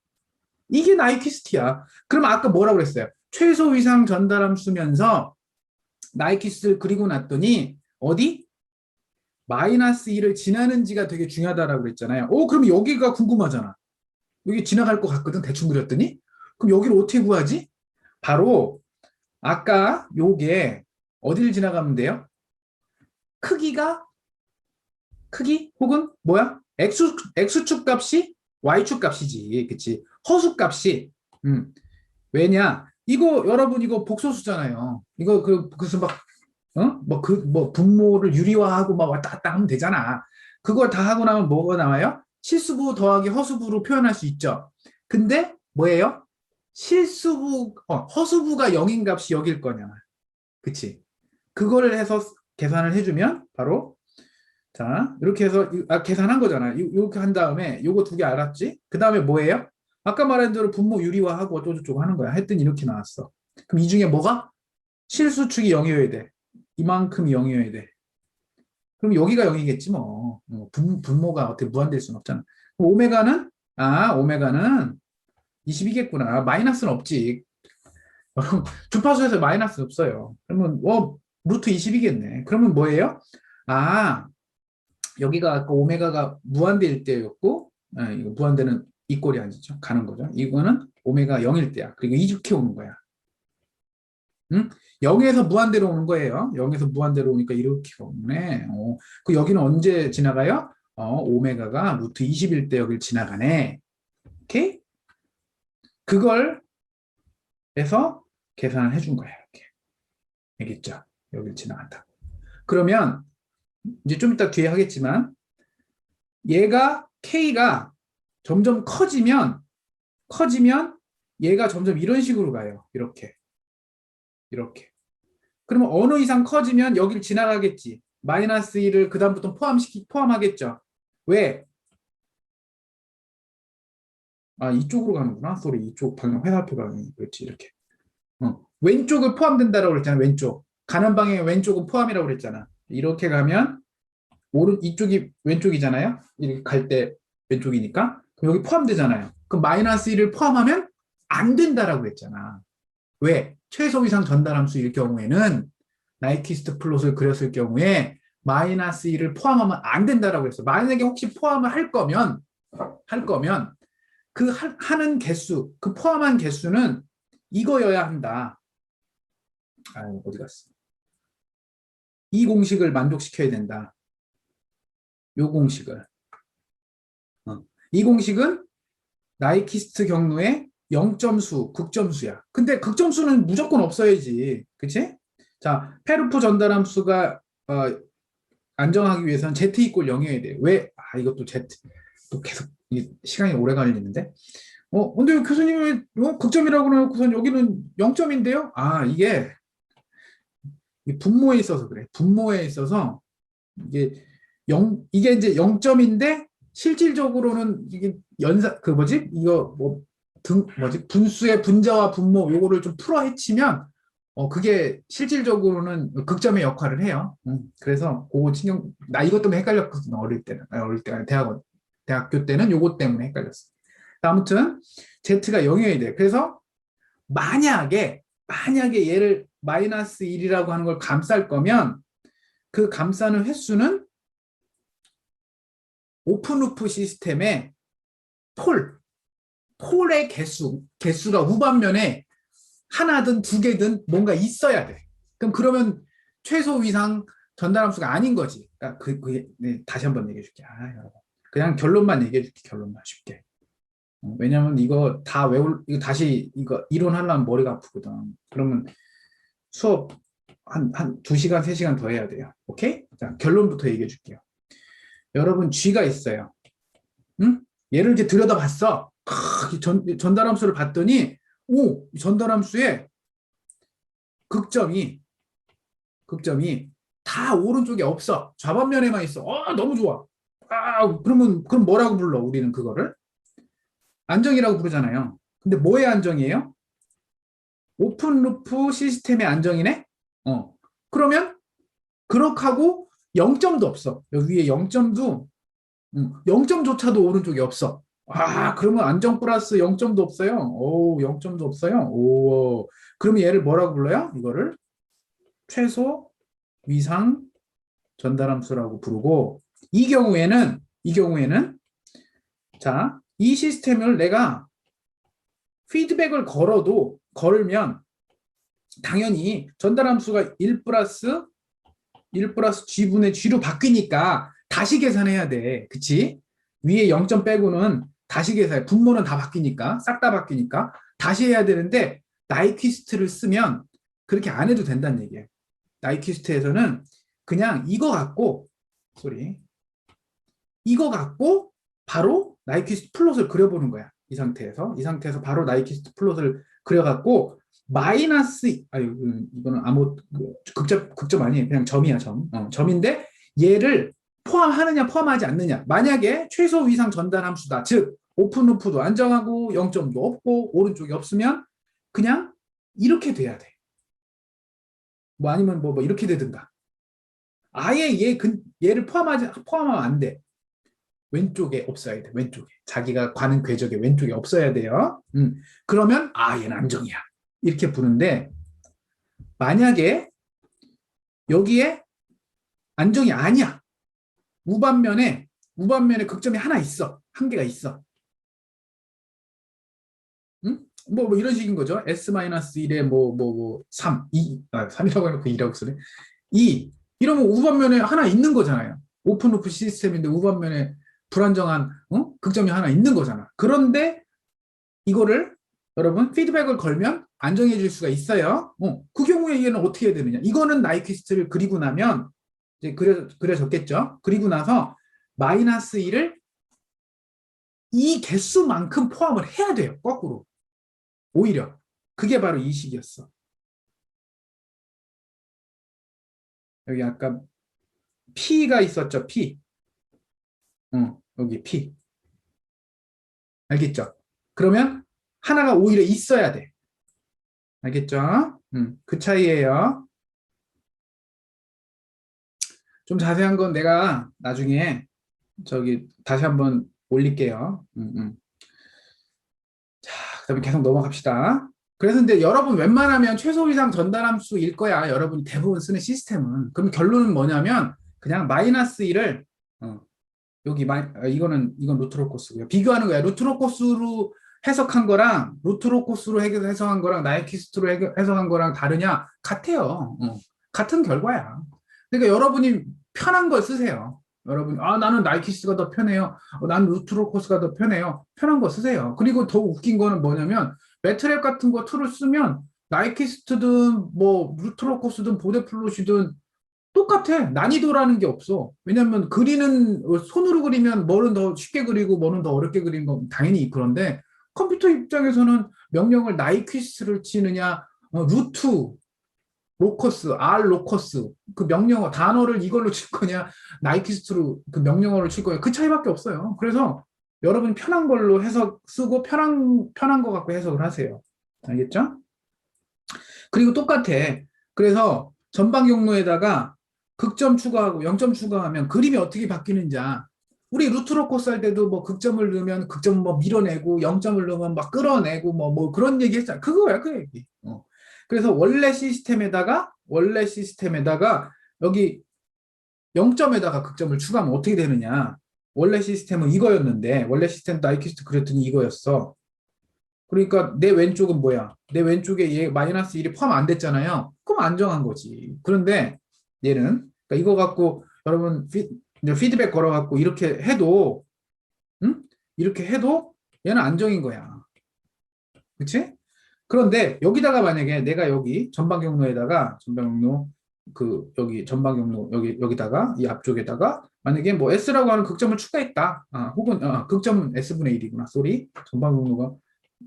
이게 나이키스트야. 그럼 아까 뭐라고 그랬어요? 최소 위상 전달함 쓰면서 나이키스트를 그리고 났더니, 어디? 마이너스 2를 지나는지가 되게 중요하다라고 그랬잖아요. 그럼 여기가 궁금하잖아. 여기 지나갈 것 같거든, 대충 그렸더니. 그럼 여기를 어떻게 구하지? 바로 아까 요게 어디를 지나가면 돼요? 크기 혹은 뭐야? X축 값이 Y축 값이지. 그치? 허수 값이. 왜냐? 이거 여러분 이거 복소수잖아요. 이거 그래서 막 분모를 유리화하고 막 왔다 갔다 하면 되잖아. 그걸 다 하고 나면 뭐가 나와요? 실수부 더하기 허수부로 표현할 수 있죠. 근데 뭐예요? 허수부가 0인 값이 여길 거냐. 그치? 그거를 해서 계산을 해주면 바로 자 이렇게 해서 계산한 거잖아. 이렇게 한 다음에 요거 두 개 알았지? 그 다음에 뭐예요? 아까 말한 대로 분모 유리화하고 어쩌고저쩌고 하는 거야. 했더니 이렇게 나왔어. 그럼 이 중에 뭐가? 실수축이 0이어야 돼. 이만큼이 0이어야 돼. 그럼 여기가 0이겠지 뭐. 분모가 어떻게 무한될 수는 없잖아. 오메가는 20이겠구나. 마이너스는 없지. 주파수에서 마이너스 없어요. 그러면 루트 20이겠네. 그러면 뭐예요? 아, 여기가 아까 오메가가 무한대일 때였고, 이거 무한대는 이 꼴이 아니죠. 가는 거죠. 이거는 오메가 0일 때야. 그리고 이렇게 오는 거야. 응? 0에서 무한대로 오는 거예요. 0에서 무한대로 오니까 이렇게 오네. 그 여기는 언제 지나가요? 오메가가 루트 20일 때 여기를 지나가네. 오케이? 그걸 해서 계산을 해준 거야. 이렇게. 알겠죠? 여기를 지나간다. 그러면 이제 좀 이따 뒤에 하겠지만 K가 점점 커지면 얘가 점점 이런 식으로 가요. 이렇게. 그러면 어느 이상 커지면 여기를 지나가겠지. 마이너스 1을 그 다음부터 포함하겠죠. 왜? 이쪽으로 가는구나. 소리 이쪽 방향 화살표 방향이 그렇지 이렇게. 왼쪽을 포함된다라고 그랬잖아. 왼쪽. 가는 방향의 왼쪽은 포함이라고 그랬잖아. 이렇게 가면 이쪽이 왼쪽이잖아요. 이렇게 갈 때 왼쪽이니까. 그럼 여기 포함되잖아요. 그럼 마이너스 1을 포함하면 안 된다라고 그랬잖아. 왜? 최소 이상 전달함수일 경우에는 나이키스트 플롯을 그렸을 경우에 마이너스 1을 포함하면 안 된다라고 했어. 만약에 혹시 포함을 할 거면 그 하는 개수, 그 포함한 개수는 이거여야 한다. 어디 갔어? 이 공식을 만족시켜야 된다. 요 공식을. 이 공식은 나이키스트 경로의 0점수, 극점수야. 근데 극점수는 무조건 없어야지. 그치? 자, 페르프 전달함수가 안정하기 위해서는 Z 이꼴 0이어야 돼. 왜? 이것도 Z. 또 계속 시간이 오래 걸리는데. 근데 교수님이 극점이라고 해놓고선 여기는 0점인데요? 이게 분모에 있어서 그래. 분모에 있어서 이게 이제 0점인데 실질적으로는 이게 분수의 분자와 분모 요거를 좀 풀어 헤치면 그게 실질적으로는 극점의 역할을 해요. 그래서 그거 나 이것 때문에 헷갈렸거든. 어릴 때는 대학교 때는 요거 때문에 헷갈렸어. 아무튼 Z가 0이어야 돼. 그래서 만약에 얘를 마이너스 1이라고 하는 걸 감쌀 거면 그 감싸는 횟수는 오픈루프 시스템의 폴의 개수가 우반면에 하나든 두 개든 뭔가 있어야 돼. 그러면 최소 위상 전달함수가 아닌 거지. 그러니까 다시 한번 얘기해 줄게. 그냥 결론만 얘기해 줄게. 결론만 쉽게. 왜냐면 이거 이거 다시 이거 이론하려면 머리가 아프거든. 그러면 수업 한 2시간, 3시간 더 해야 돼요. 오케이? 자, 결론부터 얘기해 줄게요. 여러분 G가 있어요. 응? 얘를 이제 들여다봤어. 전달함수를 봤더니 전달함수의 극점이 다 오른쪽에 없어. 좌반면에만 있어. 너무 좋아. 그럼 뭐라고 불러? 우리는 그거를 안정이라고 부르잖아요. 근데 뭐의 안정이에요? 오픈 루프 시스템의 안정이네? 그러면 그렇게 하고 0점도 없어. 여기 위에 0점도 0점조차도 오른쪽에 없어. 그러면 안정 플러스 0점도 없어요. 오, 0점도 없어요. 오, 그러면 얘를 뭐라고 불러요? 이거를 최소 위상 전달함수라고 부르고 이 경우에는 자, 이 시스템을 내가 피드백을 걸면 당연히 전달함수가 1 플러스 G분의 G로 바뀌니까 다시 계산해야 돼. 그치? 위에 0점 빼고는 다시 계산해. 분모는 다 바뀌니까, 싹 다 바뀌니까 다시 해야 되는데 나이퀴스트를 쓰면 그렇게 안 해도 된다는 얘기예요. 나이퀴스트에서는 그냥 이거 갖고 바로 나이퀴스트 플롯을 그려보는 거야. 이 상태에서 바로 나이퀴스트 플롯을 그려갖고 마이너스 이거는 아무 극점 아니에요. 그냥 점이야. 점인데 얘를 포함하느냐 포함하지 않느냐. 만약에 최소 위상 전달 함수다. 즉 오픈 루프도 안정하고 0점도 없고 오른쪽이 없으면 그냥 이렇게 돼야 돼. 뭐 아니면 뭐 이렇게 되든가. 아예 얘를 포함하면 안 돼. 왼쪽에 없어야 돼. 왼쪽에. 자기가 가는 궤적에 왼쪽에 없어야 돼요. 그러면 얘는 안정이야. 이렇게 부르는데 만약에 여기에 안정이 아니야. 우반면에 극점이 하나 있어. 한 개가 있어. 응? 뭐 이런 식인 거죠. S-1에 3, 2, 3이라고 해놓고 2라고 쓰네. 2. 이러면 우반면에 하나 있는 거잖아요. 오픈루프 시스템인데 우반면에 불안정한 극점이 하나 있는 거잖아. 그런데 이거를 여러분 피드백을 걸면 안정해질 수가 있어요. 그 경우에 얘는 어떻게 해야 되느냐? 이거는 나이퀴스트를 그리고 나면 이제 그려졌겠죠. 그리고 나서 마이너스 1을 이 개수만큼 포함을 해야 돼요. 거꾸로. 오히려 그게 바로 이 식이었어. 여기 아까 P가 있었죠. P. 여기 P. 알겠죠? 그러면 하나가 오히려 있어야 돼. 알겠죠? 그 차이예요. 좀 자세한 건 내가 나중에 다시 한번 올릴게요. 자, 그다음에 계속 넘어갑시다. 그래서 근데 여러분 웬만하면 최소 이상 전달함수일 거야. 여러분이 대부분 쓰는 시스템은. 그럼 결론은 뭐냐면 그냥 마이너스 1을 여기 이건 루트로코스고요. 비교하는 거야. 루트로코스로 해석한 거랑 루트로코스로 해석한 거랑 나이키스트로 해석한 거랑 다르냐? 같아요. 같은 결과야. 그러니까 여러분이 편한 걸 쓰세요. 여러분, 나는 나이키스가 더 편해요. 나는 루트로코스가 더 편해요. 편한 거 쓰세요. 그리고 더 웃긴 거는 뭐냐면 매트랩 같은 거 툴을 쓰면 나이키스트든 뭐 루트로코스든 보데플롯이든 똑같아. 난이도라는 게 없어. 왜냐면 손으로 그리면 뭐는 더 쉽게 그리고 뭐는 더 어렵게 그리는 건 당연히 그런데 컴퓨터 입장에서는 명령을 나이퀴스를 치느냐, 루트, 로커스, R 로커스, 그 명령어, 단어를 이걸로 칠 거냐, 나이퀴스트로 그 명령어를 칠 거냐, 그 차이밖에 없어요. 그래서 여러분이 편한 걸로 쓰고 편한 거 갖고 해석을 하세요. 알겠죠? 그리고 똑같아. 그래서 전방 경로에다가 극점 추가하고 0점 추가하면 그림이 어떻게 바뀌는지 우리 루트로코스 할 때도 뭐 극점을 넣으면 극점 뭐 밀어내고 0점을 넣으면 막 끌어내고 뭐 그런 얘기 했잖아. 그거야, 그 얘기. 그래서 원래 시스템에다가 여기 0점에다가 극점을 추가하면 어떻게 되느냐. 원래 시스템은 이거였는데 원래 시스템 나이키스트 그랬더니 이거였어. 그러니까 내 왼쪽은 뭐야? 내 왼쪽에 얘 마이너스 1이 포함 안 됐잖아요. 그럼 안정한 거지. 그런데 얘는 그러니까 이거 갖고 여러분 피드백 걸어갖고 이렇게 해도 이렇게 해도 얘는 안정인 거야. 그치? 그런데 여기다가 만약에 내가 여기 전방 경로에다가 여기 전방 경로 여기다가 이 앞쪽에다가 만약에 뭐 S라고 하는 극점을 추가했다. 혹은 극점은 S분의 1이구나. 쏘리. 전방 경로가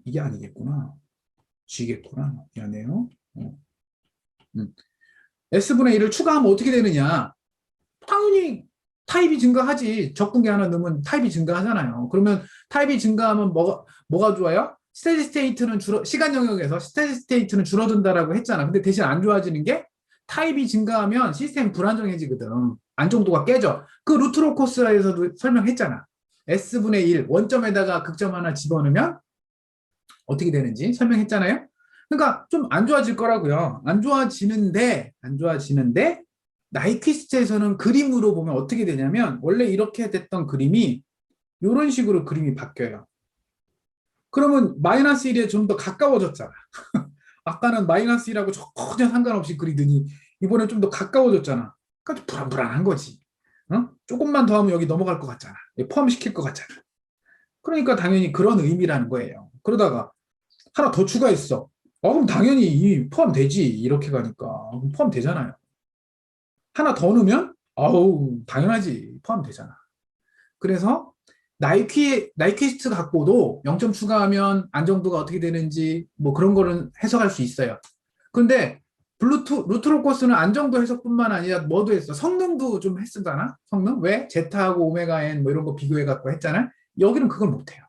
이게 아니겠구나. G겠구나. 미안해요. S분의 1을 추가하면 어떻게 되느냐. 타입이 증가하지. 적분계 하나 넣으면 타입이 증가하잖아요. 그러면 타입이 증가하면 뭐가 좋아요? 스테디 스테이트는 시간 영역에서 스테디 스테이트는 줄어든다라고 했잖아. 근데 대신 안 좋아지는 게 타입이 증가하면 시스템이 불안정해지거든. 안정도가 깨져. 그 루트로코스에서도 설명했잖아. S분의 1 원점에다가 극점 하나 집어넣으면 어떻게 되는지 설명했잖아요. 그러니까 좀 안 좋아질 거라고요. 안 좋아지는데 나이퀴스트에서는 그림으로 보면 어떻게 되냐면 원래 이렇게 됐던 그림이 이런 식으로 그림이 바뀌어요. 그러면 마이너스 1에 좀 더 가까워졌잖아. 아까는 마이너스 1하고 전혀 상관없이 그리더니 이번에 좀 더 가까워졌잖아. 그러니까 불안불안한 거지. 어? 조금만 더 하면 여기 넘어갈 것 같잖아. 포함시킬 것 같잖아. 그러니까 당연히 그런 의미라는 거예요. 그러다가 하나 더 추가했어. 그럼 당연히 포함되지. 이렇게 가니까. 그럼 포함되잖아요. 하나 더 넣으면 아우 당연하지. 포함되잖아. 그래서 나이퀴스트 갖고도 0점 추가하면 안정도가 어떻게 되는지 뭐 그런 거는 해석할 수 있어요. 근데 루트로코스는 안정도 해석뿐만 아니라 뭐도 했어. 성능도 좀 했었잖아. 성능? 왜? 제타하고 오메가 N 뭐 이런 거 비교해 갖고 했잖아. 여기는 그걸 못 해요.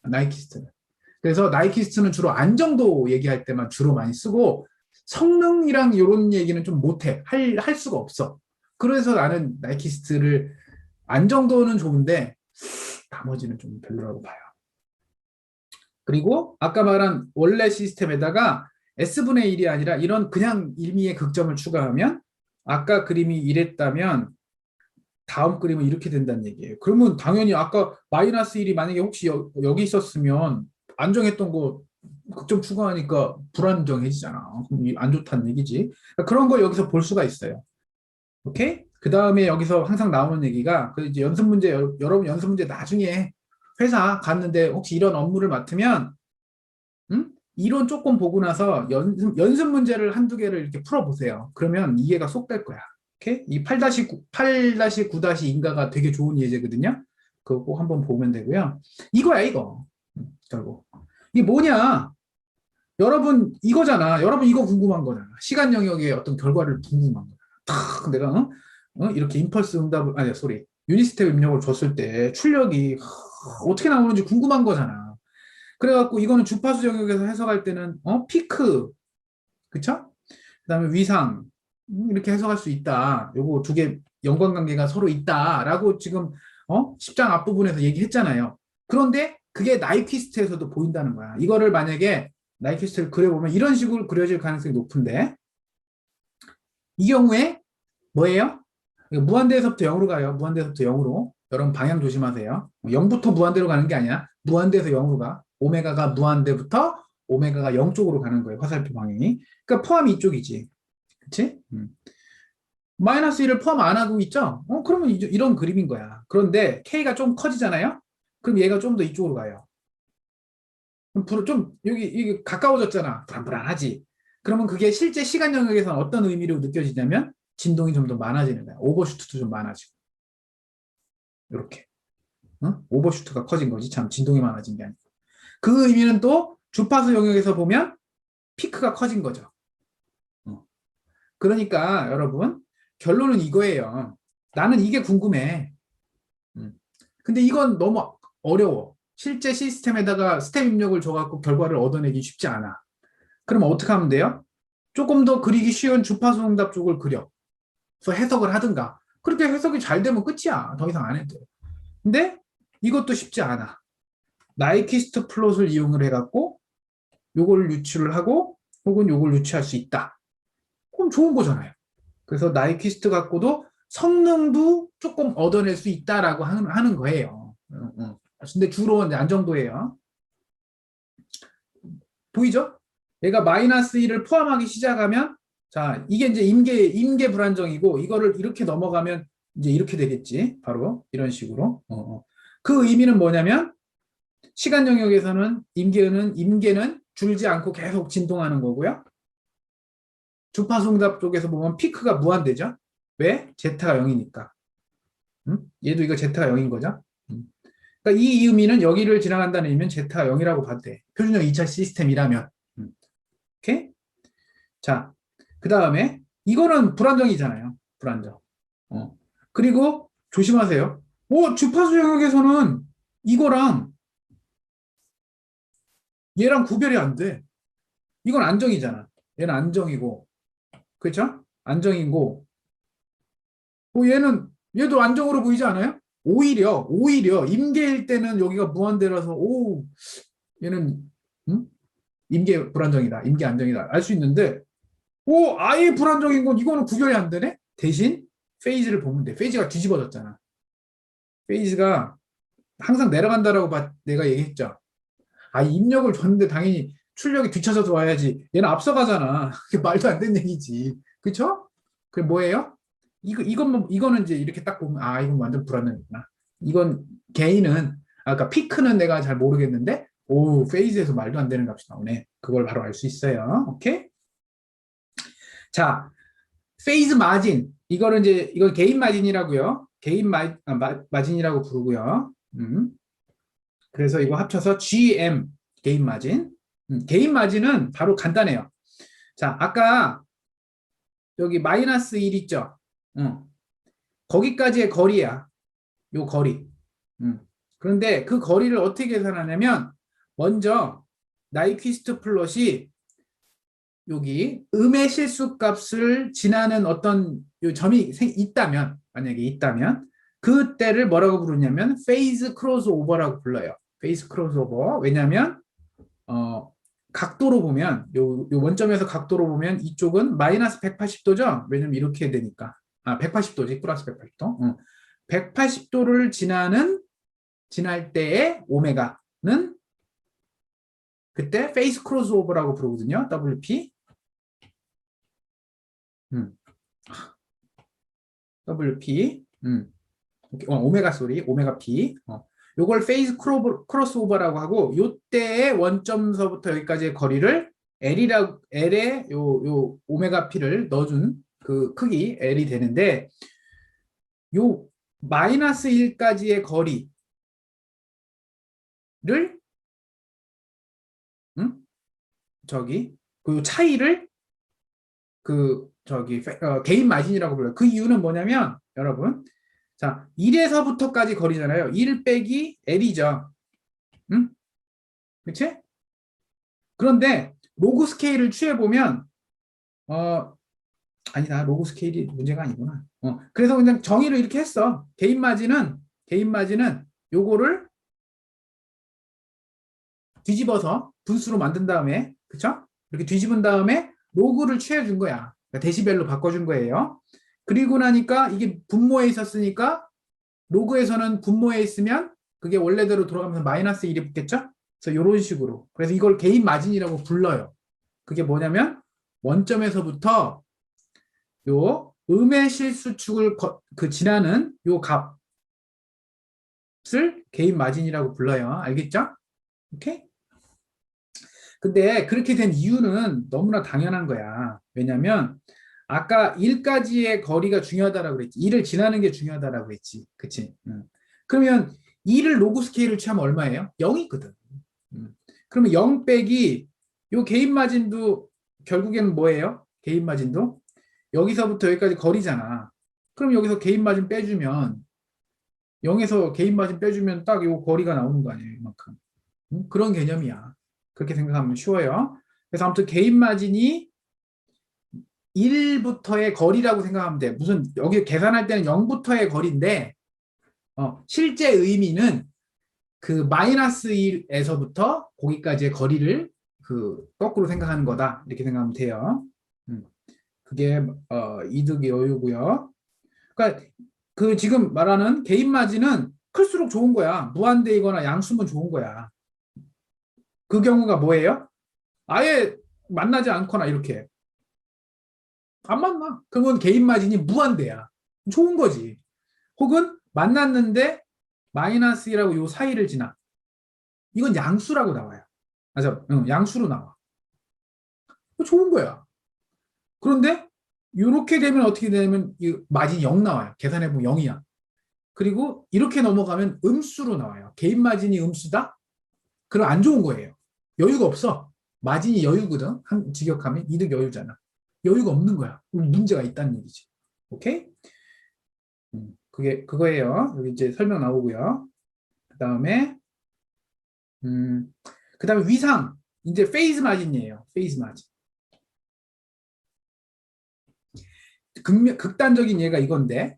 나이키스트는. 그래서 나이키스트는 주로 안정도 얘기할 때만 주로 많이 쓰고 성능이랑 이런 얘기는 좀 못해. 할 수가 없어. 그래서 나는 나이키스트를 안정도는 좋은데 나머지는 좀 별로라고 봐요. 그리고 아까 말한 원래 시스템에다가 S분의 1이 아니라 이런 그냥 일미의 극점을 추가하면 아까 그림이 이랬다면 다음 그림은 이렇게 된다는 얘기예요. 그러면 당연히 아까 마이너스 1이 만약에 혹시 여기 있었으면 안정했던 거 극점 추가하니까 불안정해지잖아. 그럼 안 좋다는 얘기지. 그러니까 그런 걸 여기서 볼 수가 있어요. 오케이? 그 다음에 여기서 항상 나오는 얘기가 그 이제 연습 문제 여러분 연습 문제 나중에 회사 갔는데 혹시 이런 업무를 맡으면 이론 조금 보고 나서 연습 문제를 한두 개를 이렇게 풀어보세요. 그러면 이해가 쏙 될 거야. 오케이? 이 8-9-인가가 되게 좋은 예제거든요. 그거 꼭 한번 보면 되고요. 이거야, 이거. 결국. 이게 뭐냐? 여러분, 이거잖아. 여러분, 이거 궁금한 거잖아. 시간 영역의 어떤 결과를 궁금한 거야. 탁, 내가, 이렇게 임펄스 응답을, 아니, 소리. 유니스텝 입력을 줬을 때 출력이 어떻게 나오는지 궁금한 거잖아. 그래갖고 이거는 주파수 영역에서 해석할 때는, 피크, 그쵸? 그 다음에 위상, 이렇게 해석할 수 있다. 요거 두 개 연관관계가 서로 있다라고 지금 10장 앞부분에서 얘기했잖아요. 그런데 그게 나이퀴스트에서도 보인다는 거야. 이거를 만약에 나이퀴스트를 그려보면 이런 식으로 그려질 가능성이 높은데 이 경우에 뭐예요? 무한대에서부터 0으로 가요. 무한대에서부터 0으로. 여러분 방향 조심하세요. 0부터 무한대로 가는 게 아니야. 무한대에서 0으로 가. 오메가가 무한대부터 오메가가 0 쪽으로 가는 거예요. 화살표 방향이. 그러니까 포함이 이쪽이지. 그치? 마이너스 1을 포함 안 하고 있죠? 그러면 이런 그림인 거야. 그런데 K가 좀 커지잖아요? 그럼 얘가 좀 더 이쪽으로 가요. 그럼 좀 여기 가까워졌잖아. 불안불안하지. 그러면 그게 실제 시간 영역에서는 어떤 의미로 느껴지냐면 진동이 좀 더 많아지는 거야. 오버슈트도 좀 많아지고. 이렇게. 오버슈트가 커진 거지. 참 진동이 많아진 게 아니고. 그 의미는 또 주파수 영역에서 보면 피크가 커진 거죠. 그러니까 여러분 결론은 이거예요. 나는 이게 궁금해. 근데 이건 너무 어려워. 실제 시스템에다가 스텝 입력을 줘갖고 결과를 얻어내기 쉽지 않아. 그러면 어떻게 하면 돼요? 조금 더 그리기 쉬운 주파수 응답 쪽을 그려. 그래서 해석을 하든가. 그렇게 해석이 잘 되면 끝이야. 더 이상 안 해도 돼. 근데 이것도 쉽지 않아. 나이키스트 플롯을 이용을 해갖고 요걸 유추를 하고 혹은 요걸 유추할 수 있다. 그럼 좋은 거잖아요. 그래서 나이키스트 갖고도 성능도 조금 얻어낼 수 있다라고 하는 거예요. 근데 주로 이제 안정도예요. 보이죠? 얘가 마이너스 1을 포함하기 시작하면 자 이게 이제 임계 불안정이고 이거를 이렇게 넘어가면 이제 이렇게 되겠지. 바로 이런 식으로. 그 의미는 뭐냐면 시간 영역에서는 임계는 줄지 않고 계속 진동하는 거고요. 주파수 응답 쪽에서 보면 피크가 무한대죠. 왜? 제타가 0이니까. 얘도 이거 제타가 0인 거죠. 그러니까 이 의미는 여기를 지나간다는 의미는 제타가 0이라고 봐도 돼. 표준형 2차 시스템이라면. 오케이? 자, 그 다음에 이거는 불안정이잖아요. 불안정. 그리고 조심하세요. 주파수 영역에서는 이거랑 얘랑 구별이 안 돼. 이건 안정이잖아. 얘는 안정이고, 그렇죠? 안정이고, 얘도 안정으로 보이지 않아요? 오히려 임계일 때는 여기가 무한대라서 얘는 임계 불안정이다, 임계 안정이다 알 수 있는데, 아예 불안정인 건 이거는 구별이 안 되네. 대신 페이즈를 보면 돼. 페이즈가 뒤집어졌잖아. 페이즈가 항상 내려간다라고 내가 얘기했죠. 입력을 줬는데 당연히 출력이 뒤쳐서 와야지. 얘는 앞서가잖아. 그게 말도 안 되는 얘기지. 그쵸? 그게 뭐예요? 이거는 이제 이렇게 딱 보면, 이건 완전 불안정이구나. 이건 개인은, 아까 피크는 내가 잘 모르겠는데, 페이즈에서 말도 안 되는 값이 나오네. 그걸 바로 알 수 있어요. 오케이? 자, 페이즈 마진. 이걸 개인 마진이라고요. 마진이라고 부르고요. 그래서 이거 합쳐서 GM, 개인 마진. 개인 마진은 바로 간단해요. 자, 아까 여기 마이너스 1 있죠? 거기까지의 거리야. 요 거리. 그런데 그 거리를 어떻게 계산하냐면, 먼저 나이퀴스트 플롯이 여기 음의 실수 값을 지나는 어떤 요 점이 있다면, 만약에 있다면, 그때를 뭐라고 부르냐면 페이즈 크로스오버라고 불러요. 페이즈 크로스오버. 왜냐하면 각도로 보면, 요 원점에서 각도로 보면 이쪽은 마이너스 180도죠. 왜냐면 이렇게 되니까. 180도지. 플러스 180도. 180도를 지날 때의 오메가는 그때 페이스 크로스오버라고 부르거든요. WP. WP. 오메가 오메가 P. 요걸 페이스 크로스오버라고 하고, 요때의 원점서부터 여기까지의 거리를 L에 요 오메가 P를 넣어준 그 크기 L이 되는데, 요 마이너스 1까지의 거리를 그 차이를 개인 마진이라고 불러요. 그 이유는 뭐냐면, 여러분, 자, 1에서부터까지 거리잖아요. 1 빼기 L이죠. 그치? 그런데 로그 스케일을 취해보면, 아니다. 로그 스케일이 문제가 아니구나. 그래서 그냥 정의를 이렇게 했어. 개인 마진은 요거를 뒤집어서 분수로 만든 다음에, 그쵸? 이렇게 뒤집은 다음에 로그를 취해준 거야. 그러니까 데시벨로 바꿔준 거예요. 그리고 나니까 이게 분모에 있었으니까, 로그에서는 분모에 있으면 그게 원래대로 돌아가면서 마이너스 1이 붙겠죠? 그래서 이런 식으로. 그래서 이걸 개인 마진이라고 불러요. 그게 뭐냐면, 원점에서부터 요 음의 실수축을 지나는 요 값을 개인 마진이라고 불러요. 알겠죠? 오케이? 근데 그렇게 된 이유는 너무나 당연한 거야. 왜냐면 아까 1까지의 거리가 중요하다라고 그랬지. 1을 지나는 게 중요하다라고 했지. 그치? 그러면 2를 로그 스케일을 취하면 얼마예요? 0이거든. 그러면 0 빼기 요 개인 마진도 결국에는 뭐예요? 개인 마진도 여기서부터 여기까지 거리잖아. 그럼 여기서 개인 마진 빼주면, 0에서 개인 마진 빼주면 딱 요 거리가 나오는 거 아니에요? 이만큼. 그런 개념이야. 그렇게 생각하면 쉬워요. 그래서 아무튼 개인 마진이 1부터의 거리라고 생각하면 돼. 무슨 여기 계산할 때는 0부터의 거리인데, 실제 의미는 그 마이너스 1에서부터 거기까지의 거리를 거꾸로 생각하는 거다. 이렇게 생각하면 돼요. 그게 이득 여유고요. 그러니까 그 지금 말하는 개인 마진은 클수록 좋은 거야. 무한대이거나 양수면 좋은 거야. 그 경우가 뭐예요? 아예 만나지 않거나 이렇게 안 만나. 그러면 개인 마진이 무한대야. 좋은 거지. 혹은 만났는데 마이너스 1하고 요 사이를 지나. 이건 양수라고 나와요. 맞아. 양수로 나와. 좋은 거야. 그런데 이렇게 되면 어떻게 되냐면 이 마진이 0 나와요. 계산해보면 0이야. 그리고 이렇게 넘어가면 음수로 나와요. 개인 마진이 음수다? 그럼 안 좋은 거예요. 여유가 없어. 마진이 여유거든. 직역하면 이득 여유잖아. 여유가 없는 거야. 문제가 있다는 얘기지. 오케이? 그거예요. 여기 이제 설명 나오고요. 그다음에 그다음에 위상 이제 페이즈 마진이에요. 페이즈 마진. 극단적인 예가 이건데,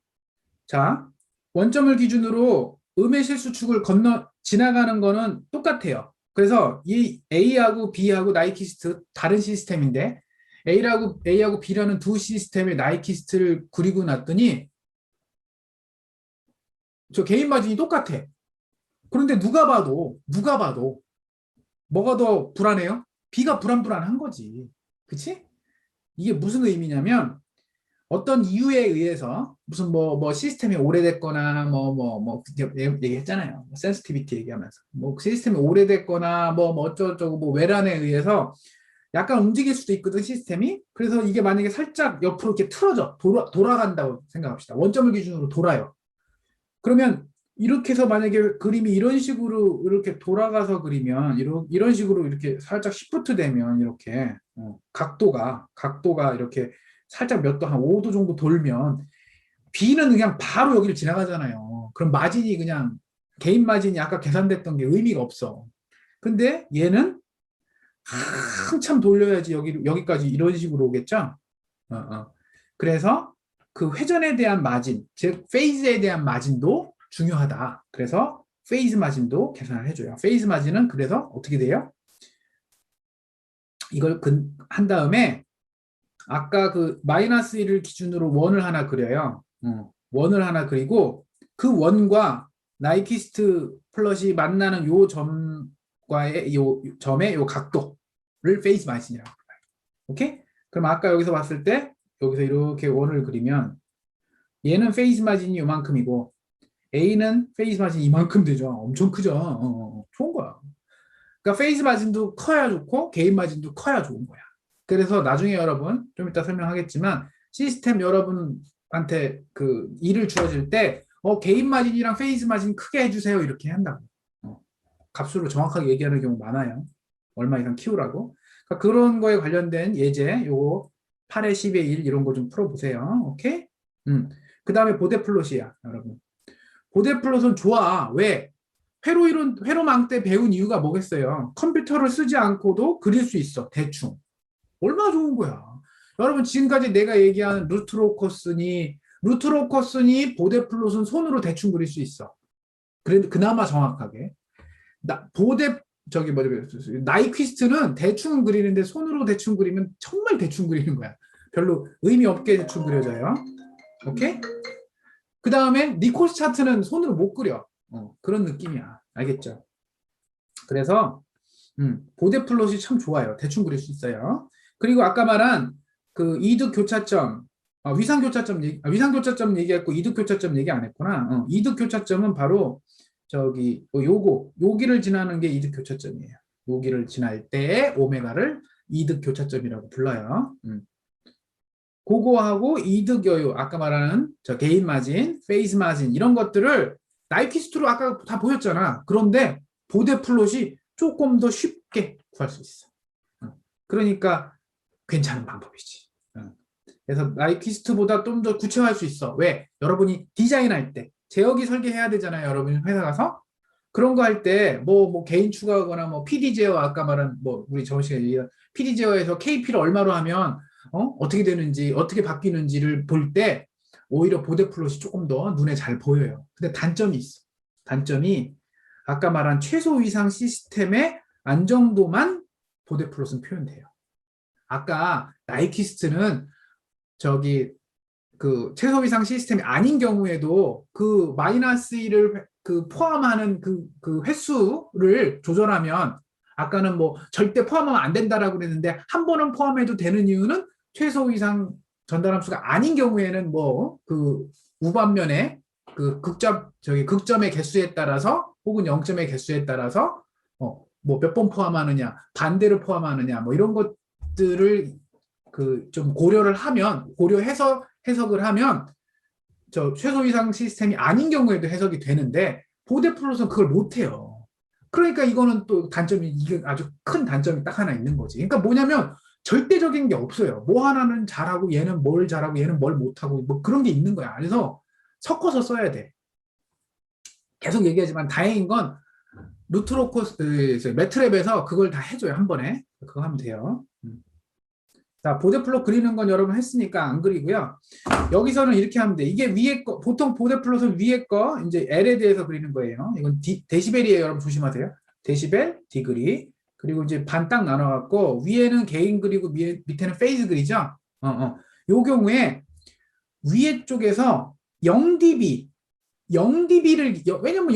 자, 원점을 기준으로 음의 실수축을 건너 지나가는 거는 똑같아요. 그래서 이 A하고 B하고 나이키스트 다른 시스템인데 A하고 B라는 두 시스템의 나이키스트를 그리고 놨더니 저 개인 마진이 똑같아. 그런데 누가 봐도 뭐가 더 불안해요? B가 불안한 거지. 그치? 이게 무슨 의미냐면 어떤 이유에 의해서 무슨 뭐 시스템이 오래됐거나 얘기했잖아요. 센시티비티 얘기하면서 뭐 시스템이 오래됐거나 뭐 어쩌고저쩌고 뭐 외란에 의해서 약간 움직일 수도 있거든 시스템이. 그래서 이게 만약에 살짝 옆으로 이렇게 틀어져 돌아간다고 생각합시다. 원점을 기준으로 돌아요. 그러면 이렇게 해서 만약에 그림이 이런 식으로 이렇게 돌아가서 그리면 이런 식으로 이렇게 살짝 시프트 되면 이렇게 각도가 이렇게 살짝 몇 도 한 5도 정도 돌면 B는 그냥 바로 여기를 지나가잖아요. 그럼 마진이 그냥 개인 마진이 아까 계산됐던 게 의미가 없어. 근데 얘는 한참 돌려야지 여기까지 이런 식으로 오겠죠? 그래서 그 회전에 대한 마진, 즉 페이즈에 대한 마진도 중요하다. 그래서 페이즈 마진도 계산을 해줘요. 페이즈 마진은 그래서 어떻게 돼요? 이걸 한 다음에 아까 그 마이너스 1을 기준으로 원을 하나 그려요. 원을 하나 그리고 그 원과 나이키스트 플롯이 만나는 요 점과의 요 점의 요 각도를 페이즈 마진이라고 해요. 오케이? 그럼 아까 여기서 봤을 때 여기서 이렇게 원을 그리면 얘는 페이즈 마진이 요만큼이고 A는 페이즈 마진이 이만큼 되죠. 엄청 크죠. 좋은 거야. 그러니까 페이즈 마진도 커야 좋고 개인 마진도 커야 좋은 거야. 그래서 나중에 여러분 좀 이따 설명하겠지만 시스템 여러분한테 그 일을 주어질 때 개인 마진이랑 페이즈 마진 크게 해주세요 이렇게 한다고. 값수로 정확하게 얘기하는 경우 많아요. 얼마 이상 키우라고. 그러니까 그런 거에 관련된 예제 요거 8의 10의 1 이런 거 좀 풀어보세요. 오케이? 그 다음에 보데 플롯이야 여러분. 보데 플롯은 좋아. 왜? 회로망 때 배운 이유가 뭐겠어요? 컴퓨터를 쓰지 않고도 그릴 수 있어. 대충. 얼마나 좋은 거야. 여러분 지금까지 내가 얘기한 루트로커스니 보데 플롯은 손으로 대충 그릴 수 있어. 그래도 그나마 정확하게. 나이퀴스트는 대충 그리는데 손으로 대충 그리면 정말 대충 그리는 거야. 별로 의미 없게 대충 그려져요. 오케이? 그 다음에 니콜스 차트는 손으로 못 그려. 그런 느낌이야. 알겠죠? 그래서 보데 플롯이 참 좋아요. 대충 그릴 수 있어요. 그리고 아까 말한 그 이득 교차점, 위상 교차점 얘기했고 이득 교차점 얘기 안 했구나. 이득 교차점은 바로 저기 여기를 지나는 게 이득 교차점이에요. 여기를 지날 때 오메가를 이득 교차점이라고 불러요. 그거하고 이득 여유, 아까 말하는 저 개인 마진, 페이즈 마진 이런 것들을 나이키스트로 아까 다 보였잖아. 그런데 보데 플롯이 조금 더 쉽게 구할 수 있어. 그러니까 괜찮은 방법이지. 그래서 나이키스트보다 좀 더 구체화할 수 있어. 왜? 여러분이 디자인할 때 제어기 설계해야 되잖아요. 여러분 회사 가서 그런 거 할 때 뭐 개인 추가하거나 뭐 PD 제어 아까 말한 뭐 우리 정원 씨가 얘기한 PD 제어에서 KP를 얼마로 하면 어떻게 되는지 어떻게 바뀌는지를 볼 때 오히려 보데 플롯이 조금 더 눈에 잘 보여요. 근데 단점이 있어. 단점이 아까 말한 최소 위상 시스템의 안정도만 보데 플롯은 표현돼요. 아까 나이키스트는 저기 그 최소 위상 시스템이 아닌 경우에도 그 마이너스 1을 그 포함하는 그 횟수를 조절하면 아까는 뭐 절대 포함하면 안 된다라고 그랬는데 한 번은 포함해도 되는 이유는 최소 이상 전달함수가 아닌 경우에는 뭐 그 우반면에 그 극점의 개수에 따라서 혹은 0점의 개수에 따라서 뭐 몇 번 포함하느냐 반대를 포함하느냐 뭐 이런 것들을 그 좀 고려해서 해석을 하면 저 최소 이상 시스템이 아닌 경우에도 해석이 되는데 보데 플롯은 그걸 못해요. 그러니까 이거는 또 단점이 이게 아주 큰 단점이 딱 하나 있는 거지. 그러니까 뭐냐면 절대적인 게 없어요. 뭐 하나는 잘하고 얘는 뭘 잘하고 얘는 뭘 못하고 뭐 그런 게 있는 거야. 그래서 섞어서 써야 돼. 계속 얘기하지만 다행인 건 루트로코스 매트랩에서 그걸 다 해줘요. 한 번에. 그거 하면 돼요. 자, 보드플롯 그리는 건 여러분 했으니까 안 그리고요. 여기서는 이렇게 하면 돼. 이게 위에 거, 보통 보드플롯은 위에 거, 이제 L에 대해서 그리는 거예요. 이건 데시벨이에요. 여러분 조심하세요. 데시벨, 디그리. 그리고 이제 반 딱 나눠갖고, 위에는 게인 그리고 밑에는 페이즈 그리죠? 요 경우에 위에 쪽에서 0dB, 0dB를, 왜냐면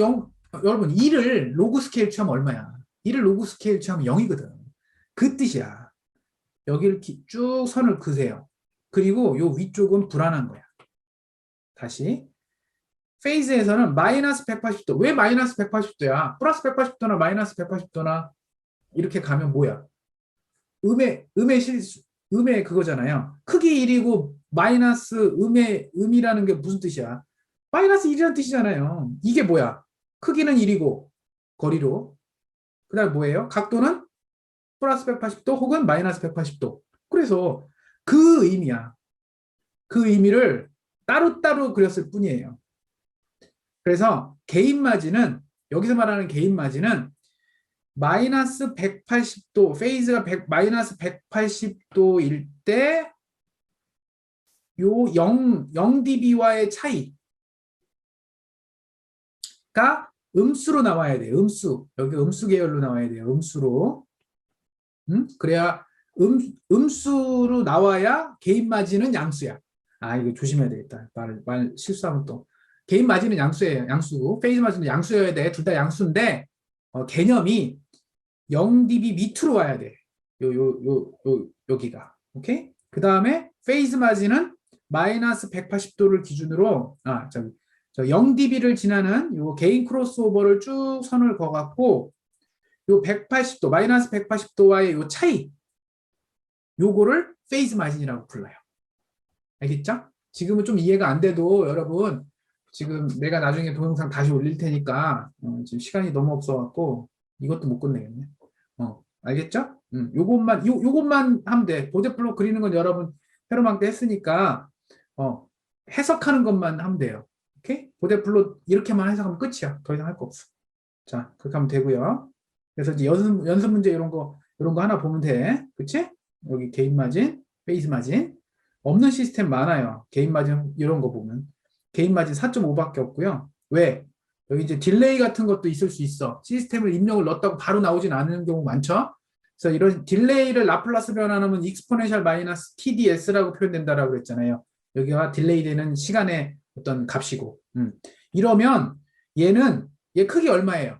여러분, 2를 로그 스케일 취하면 얼마야? 2를 로그 스케일 취하면 0이거든. 그 뜻이야. 여기를 쭉 선을 그으세요. 그리고 요 위쪽은 불안한 거야. 다시. 페이즈에서는 마이너스 180도. 왜 마이너스 180도야? 플러스 180도나 마이너스 180도나 이렇게 가면 뭐야? 음의 실수, 음의 그거잖아요. 크기 1이고 마이너스 음이라는 게 무슨 뜻이야? 마이너스 1이라는 뜻이잖아요. 이게 뭐야? 크기는 1이고 거리로. 그 다음에 뭐예요? 각도는 플러스 180도 혹은 마이너스 180도. 그래서 그 의미야. 그 의미를 따로따로 그렸을 뿐이에요. 그래서 개인 마진은, 여기서 말하는 개인 마진은 마이너스 180도, 페이즈가 마이너스 180도일 때 요 0dB와의 차이가 음수로 나와야 돼요. 음수. 여기 음수 계열로 나와야 돼요. 음수로. 그래야 음수로 나와야 개인 마진은 양수야. 아, 이거 조심해야 되겠다. 말 실수하면 또. 개인 마진은 양수예요. 양수. 페이즈 마진은 양수여야 돼. 둘 다 양수인데, 개념이 0dB 밑으로 와야 돼. 여기가. 오케이? 그 다음에 페이즈 마진은 마이너스 180도를 기준으로, 0dB를 지나는 요 개인 크로스오버를 쭉 선을 그어갖고, 요 180도, 마이너스 180도와의 요 차이, 요거를 페이즈 마진이라고 불러요. 알겠죠? 지금은 좀 이해가 안 돼도 여러분, 지금 내가 나중에 동영상 다시 올릴 테니까, 지금 시간이 너무 없어갖고, 이것도 못 끝내겠네. 알겠죠? 요것만 하면 돼. 보드플롯 그리는 건 여러분 페로망 때 했으니까, 해석하는 것만 하면 돼요. 오케이? 보드플롯 이렇게만 해석하면 끝이야. 더 이상 할 거 없어. 자, 그렇게 하면 되고요. 그래서 이제 연습 문제 이런 거 하나 보면 돼. 그치? 여기 개인 마진, 페이즈 마진. 없는 시스템 많아요. 개인 마진 이런 거 보면. 개인 마진 4.5밖에 없고요. 왜? 여기 이제 딜레이 같은 것도 있을 수 있어. 시스템을 입력을 넣었다고 바로 나오진 않는 경우 많죠? 그래서 이런 딜레이를 라플라스 변환하면 익스포넨셜 마이너스 TDS라고 표현된다라고 그랬잖아요. 여기가 딜레이 되는 시간의 어떤 값이고. 이러면 얘 크기 얼마예요?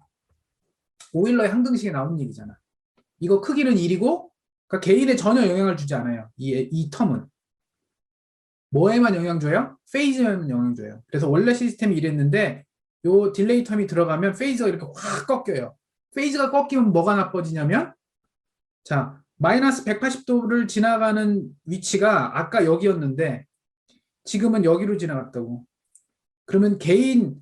오일러의 항등식에 나오는 얘기잖아. 이거 크기는 1이고, 그러니까 개인에 전혀 영향을 주지 않아요. 이 텀은. 뭐에만 영향 줘요? 페이즈에만 영향 줘요. 그래서 원래 시스템이 이랬는데, 요 딜레이 텀이 들어가면 페이즈가 이렇게 확 꺾여요. 페이즈가 꺾이면 뭐가 나빠지냐면, 자, 마이너스 180도를 지나가는 위치가 아까 여기였는데, 지금은 여기로 지나갔다고. 그러면 개인,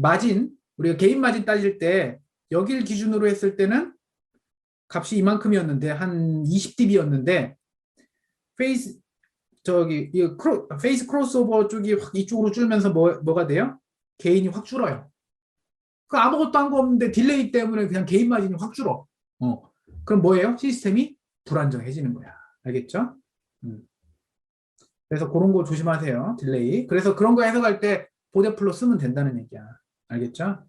마진, 우리가 개인 마진 따질 때, 여길 기준으로 했을 때는 값이 이만큼이었는데, 한 20dB였는데, 페이스 크로스오버 쪽이 확 이쪽으로 줄면서 뭐가 돼요? 개인이 확 줄어요. 그 아무것도 한 거 없는데 딜레이 때문에 그냥 개인 마진이 확 줄어. 그럼 뭐예요? 시스템이 불안정해지는 거야. 알겠죠? 그래서 그런 거 조심하세요. 딜레이. 그래서 그런 거 해석할 때 보드플롯 쓰면 된다는 얘기야. 알겠죠?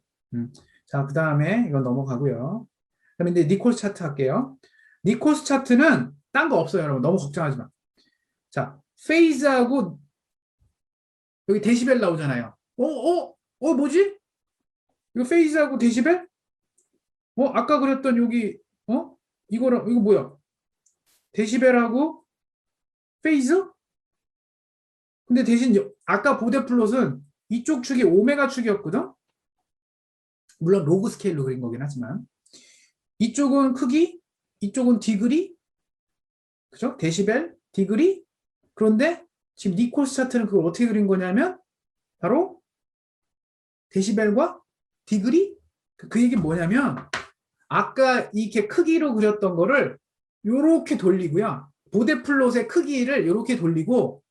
자, 그 다음에 이건 넘어가고요. 그럼 이제 니콜스 차트 할게요. 니콜스 차트는 딴 거 없어요, 여러분. 너무 걱정하지 마. 자, 페이즈하고 여기 데시벨 나오잖아요. 뭐지? 이거 페이즈하고 데시벨? 아까 그랬던 여기 이거 뭐야? 데시벨하고 페이즈? 근데 대신 아까 보드플롯은 이쪽 축이 오메가 축이었거든? 물론 로그 스케일로 그린 거긴 하지만 이쪽은 크기, 이쪽은 디그리, 그죠? 데시벨, 디그리. 그런데 지금 니콜스 차트는 그걸 어떻게 그린 거냐면 바로 데시벨과 디그리. 그 얘기 뭐냐면 아까 이렇게 크기로 그렸던 거를 요렇게 돌리고요. 보드플롯의 크기를 요렇게 돌리고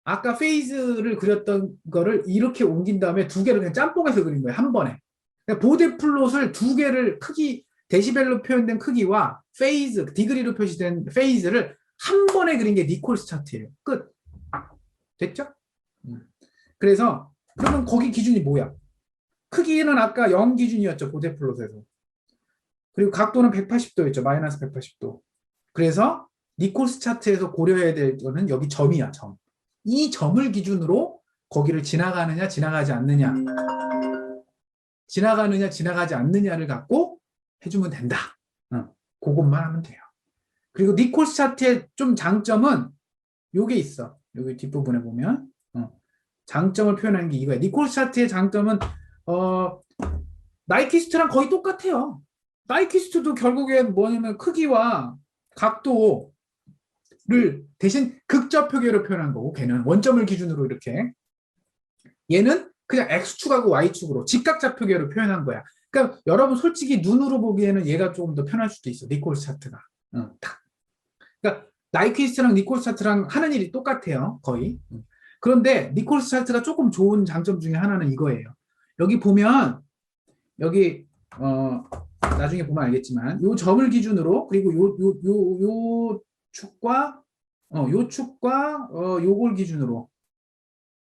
아까 페이즈를 그렸던 거를 이렇게 옮긴 다음에 두 개를 그냥 짬뽕해서 그린 거예요. 한 번에. 그러니까 보드 플롯을 두 개를 크기, 데시벨로 표현된 크기와 페이즈, 디그리로 표시된 페이즈를 한 번에 그린 게 니콜스 차트예요. 끝. 됐죠? 그래서 그러면 거기 기준이 뭐야? 크기는 아까 0 기준이었죠. 보드 플롯에서. 그리고 각도는 180도였죠. 마이너스 180도. 그래서 니콜스 차트에서 고려해야 될 거는 여기 점이야, 점. 이 점을 기준으로 거기를 지나가느냐, 지나가지 않느냐. 지나가느냐, 지나가지 않느냐를 갖고 해주면 된다. 그것만 하면 돼요. 그리고 니콜스 차트의 좀 장점은 요게 있어. 여기 뒷부분에 보면. 장점을 표현하는 게 이거야. 니콜스 차트의 장점은, 나이키스트랑 거의 똑같아요. 나이키스트도 결국엔 뭐냐면 크기와 각도를 대신 극좌 표계로 표현한 거고, 걔는 원점을 기준으로 이렇게. 얘는 그냥 X축하고 Y축으로 직각좌 표계로 표현한 거야. 그러니까 여러분 솔직히 눈으로 보기에는 얘가 조금 더 편할 수도 있어. 니콜스 차트가. 그러니까 나이키스트랑 니콜스 차트랑 하는 일이 똑같아요. 거의. 그런데 니콜스 차트가 조금 좋은 장점 중에 하나는 이거예요. 여기 보면 여기 나중에 보면 알겠지만 요 점을 기준으로 그리고 요 축과 요 축과 요걸 기준으로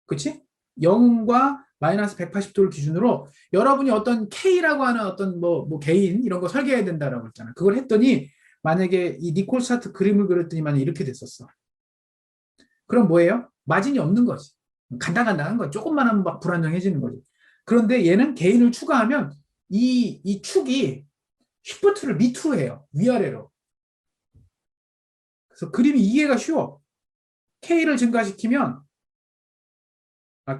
그치? 0과 마이너스 180도를 기준으로 여러분이 어떤 K라고 하는 어떤 뭐 개인 이런 거 설계해야 된다라고 했잖아. 그걸 했더니 만약에 이 니콜스 차트 그림을 그렸더니 만약에 이렇게 됐었어. 그럼 뭐예요? 마진이 없는 거지. 간당간당한 거. 조금만 하면 막 불안정해지는 거지. 그런데 얘는 개인을 추가하면 이 축이 쉬프트를 밑으로 해요. 위아래로. 그래서 그림이 이해가 쉬워. K를 증가시키면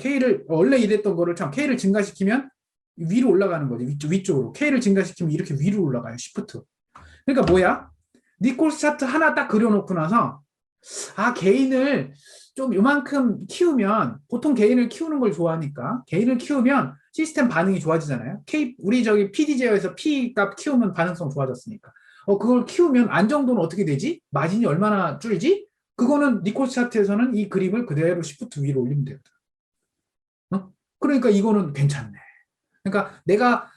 K를 원래 이랬던 거를 참 K를 증가시키면 위로 올라가는 거지. 위쪽으로. K를 증가시키면 이렇게 위로 올라가요. 쉬프트. 그러니까 뭐야? 니콜스 차트 하나 딱 그려놓고 나서 개인을 좀 요만큼 키우면 보통 개인을 키우는 걸 좋아하니까 개인을 키우면 시스템 반응이 좋아지잖아요. 우리 저기 PD 제어에서 P 값 키우면 반응성 좋아졌으니까. 그걸 키우면 안정도는 어떻게 되지? 마진이 얼마나 줄지? 그거는 니콜스 차트에서는 이 그림을 그대로 시프트 위로 올리면 되거든. 그러니까 이거는 괜찮네. 그러니까 내가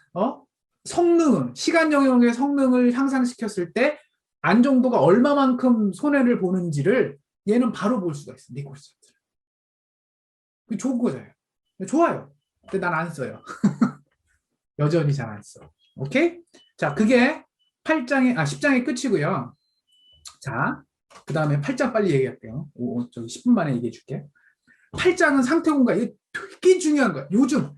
성능을 시간 영역의 성능을 향상시켰을 때 안정도가 얼마만큼 손해를 보는지를 얘는 바로 볼 수가 있어. 니콜스 차트를. 그게 좋은 거잖아요. 좋아요. 근데 난 안 써요. 여전히 잘 안 써. 오케이? 자, 그게 10장의 끝이고요. 자, 그 다음에 8장 빨리 얘기할게요. 저기 10분 만에 얘기해 줄게. 8장은 상태 공간. 이게 되게 중요한 거야. 요즘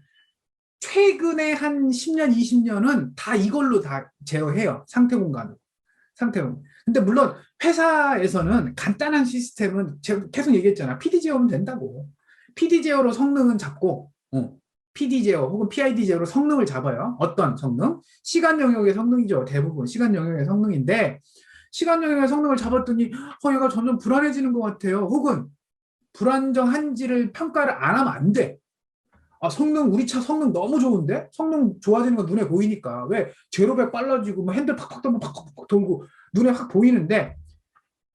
최근에 한 10년, 20년은 다 이걸로 다 제어해요. 상태 공간으로. 상태는. 근데 물론 회사에서는 간단한 시스템은 제가 계속 얘기했잖아. PD 제어면 된다고. PD 제어로 성능은 잡고 PD 제어 혹은 PID 제어로 성능을 잡아요. 어떤 성능? 시간 영역의 성능이죠. 대부분 시간 영역의 성능인데 시간 영역의 성능을 잡았더니 얘가 점점 불안해지는 것 같아요. 혹은 불안정한지를 평가를 안 하면 안 돼. 우리 차 성능 너무 좋은데? 성능 좋아지는 거 눈에 보이니까. 왜? 제로백 빨라지고, 뭐 핸들 팍팍 돌고, 팍팍 돌고, 눈에 확 보이는데,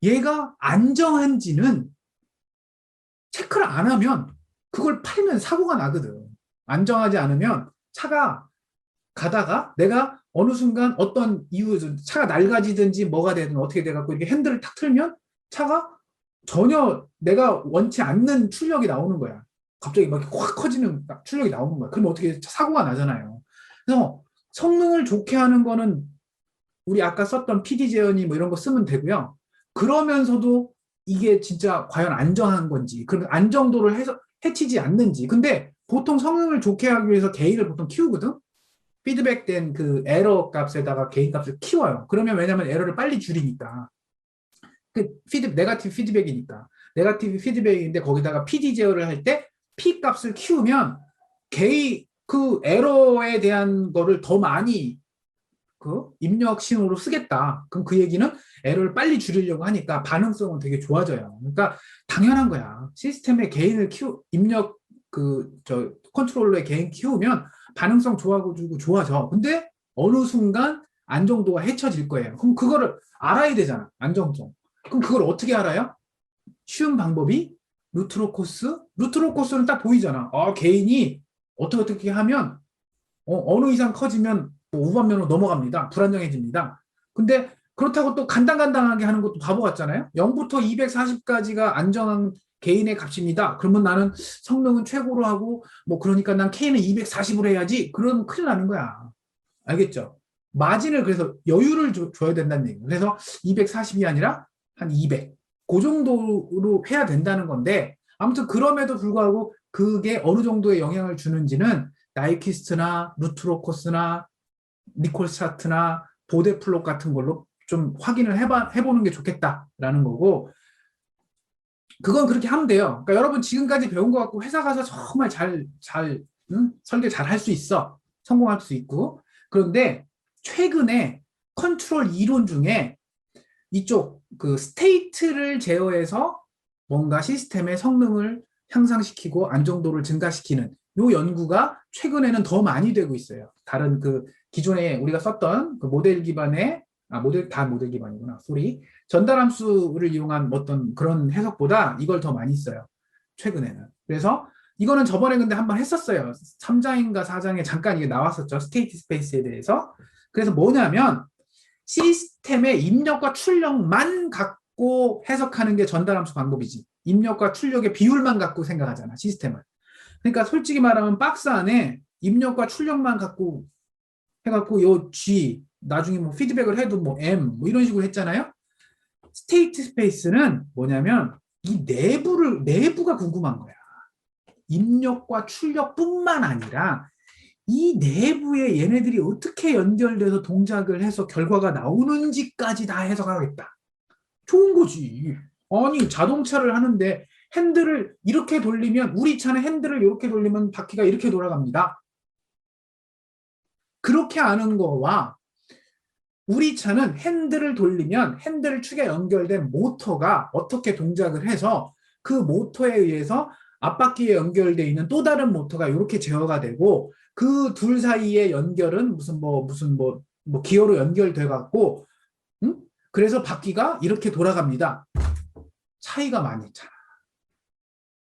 얘가 안정한지는 체크를 안 하면, 그걸 팔면 사고가 나거든. 안정하지 않으면, 차가 가다가 내가 어느 순간 어떤 이유에서 차가 낡아지든지 뭐가 되든 어떻게 돼갖고 이렇게 핸들을 탁 틀면, 차가 전혀 내가 원치 않는 출력이 나오는 거야. 갑자기 막 확 커지는 출력이 나오는 거야. 그러면 어떻게 사고가 나잖아요. 그래서 성능을 좋게 하는 거는 우리 아까 썼던 PD 제어니 뭐 이런 거 쓰면 되고요. 그러면서도 이게 진짜 과연 안정한 건지, 그런 안정도를 해치지 않는지. 근데 보통 성능을 좋게 하기 위해서 개인을 보통 키우거든. 피드백된 그 에러 값에다가 개인 값을 키워요. 그러면 왜냐면 에러를 빨리 줄이니까. 네거티브 피드백이니까. 네거티브 피드백인데 거기다가 PD 제어를 할 때 P 값을 키우면 그 에러에 대한 거를 더 많이 그 입력 신호로 쓰겠다. 그럼 그 얘기는 에러를 빨리 줄이려고 하니까 반응성은 되게 좋아져요. 그러니까 당연한 거야. 시스템에 개인을 입력 컨트롤러의 개인 키우면 반응성 좋아지고 좋아져. 근데 어느 순간 안정도가 해쳐질 거예요. 그럼 그거를 알아야 되잖아. 안정성. 그럼 그걸 어떻게 알아요? 쉬운 방법이 루트로코스? 루트로코스는 딱 보이잖아. 개인이 어떻게 하면 어느 이상 커지면 뭐 우반면으로 넘어갑니다. 불안정해집니다. 근데 그렇다고 또 간당간당하게 하는 것도 바보 같잖아요. 0부터 240까지가 안정한 개인의 값입니다. 그러면 나는 성능은 최고로 하고 뭐 그러니까 난 K는 240으로 해야지. 그러면 큰일 나는 거야. 알겠죠? 마진을 그래서 여유를 줘야 된다는 얘기예요. 그래서 240이 아니라 한 200. 그 정도로 해야 된다는 건데 아무튼 그럼에도 불구하고 그게 어느 정도의 영향을 주는지는 나이키스트나 루트로코스나 니콜스차트나 보데플롯 같은 걸로 좀 확인을 해보는 게 좋겠다라는 거고 그건 그렇게 하면 돼요. 그러니까 여러분 지금까지 배운 거 갖고 회사 가서 정말 설계 잘 할 수 있어. 성공할 수 있고. 그런데 최근에 컨트롤 이론 중에 이쪽 그 스테이트를 제어해서 뭔가 시스템의 성능을 향상시키고 안정도를 증가시키는 요 연구가 최근에는 더 많이 되고 있어요. 다른 그 기존에 우리가 썼던 그 모델 기반의 모델 기반이구나. 소리. 전달함수를 이용한 어떤 그런 해석보다 이걸 더 많이 써요. 최근에는. 그래서 이거는 저번에 근데 한번 했었어요. 3장인가 4장에 잠깐 이게 나왔었죠. 스테이트 스페이스에 대해서. 그래서 뭐냐면 시스템의 입력과 출력만 갖고 해석하는 게 전달함수 방법이지. 입력과 출력의 비율만 갖고 생각하잖아, 시스템을. 그러니까 솔직히 말하면 박스 안에 입력과 출력만 갖고 해갖고 요 G, 나중에 뭐 피드백을 해도 뭐 M, 뭐 이런 식으로 했잖아요. 스테이트 스페이스는 뭐냐면 이 내부가 궁금한 거야. 입력과 출력뿐만 아니라 이 내부에 얘네들이 어떻게 연결돼서 동작을 해서 결과가 나오는지까지 다 해석하겠다. 좋은 거지. 아니 자동차를 하는데 핸들을 이렇게 돌리면 우리 차는 핸들을 이렇게 돌리면 바퀴가 이렇게 돌아갑니다. 그렇게 아는 거와 우리 차는 핸들을 돌리면 핸들 축에 연결된 모터가 어떻게 동작을 해서 그 모터에 의해서 앞바퀴에 연결되어 있는 또 다른 모터가 이렇게 제어가 되고 그 둘 사이의 연결은 무슨 기어로 연결돼 갖고 그래서 바퀴가 이렇게 돌아갑니다. 차이가 많이 있잖아.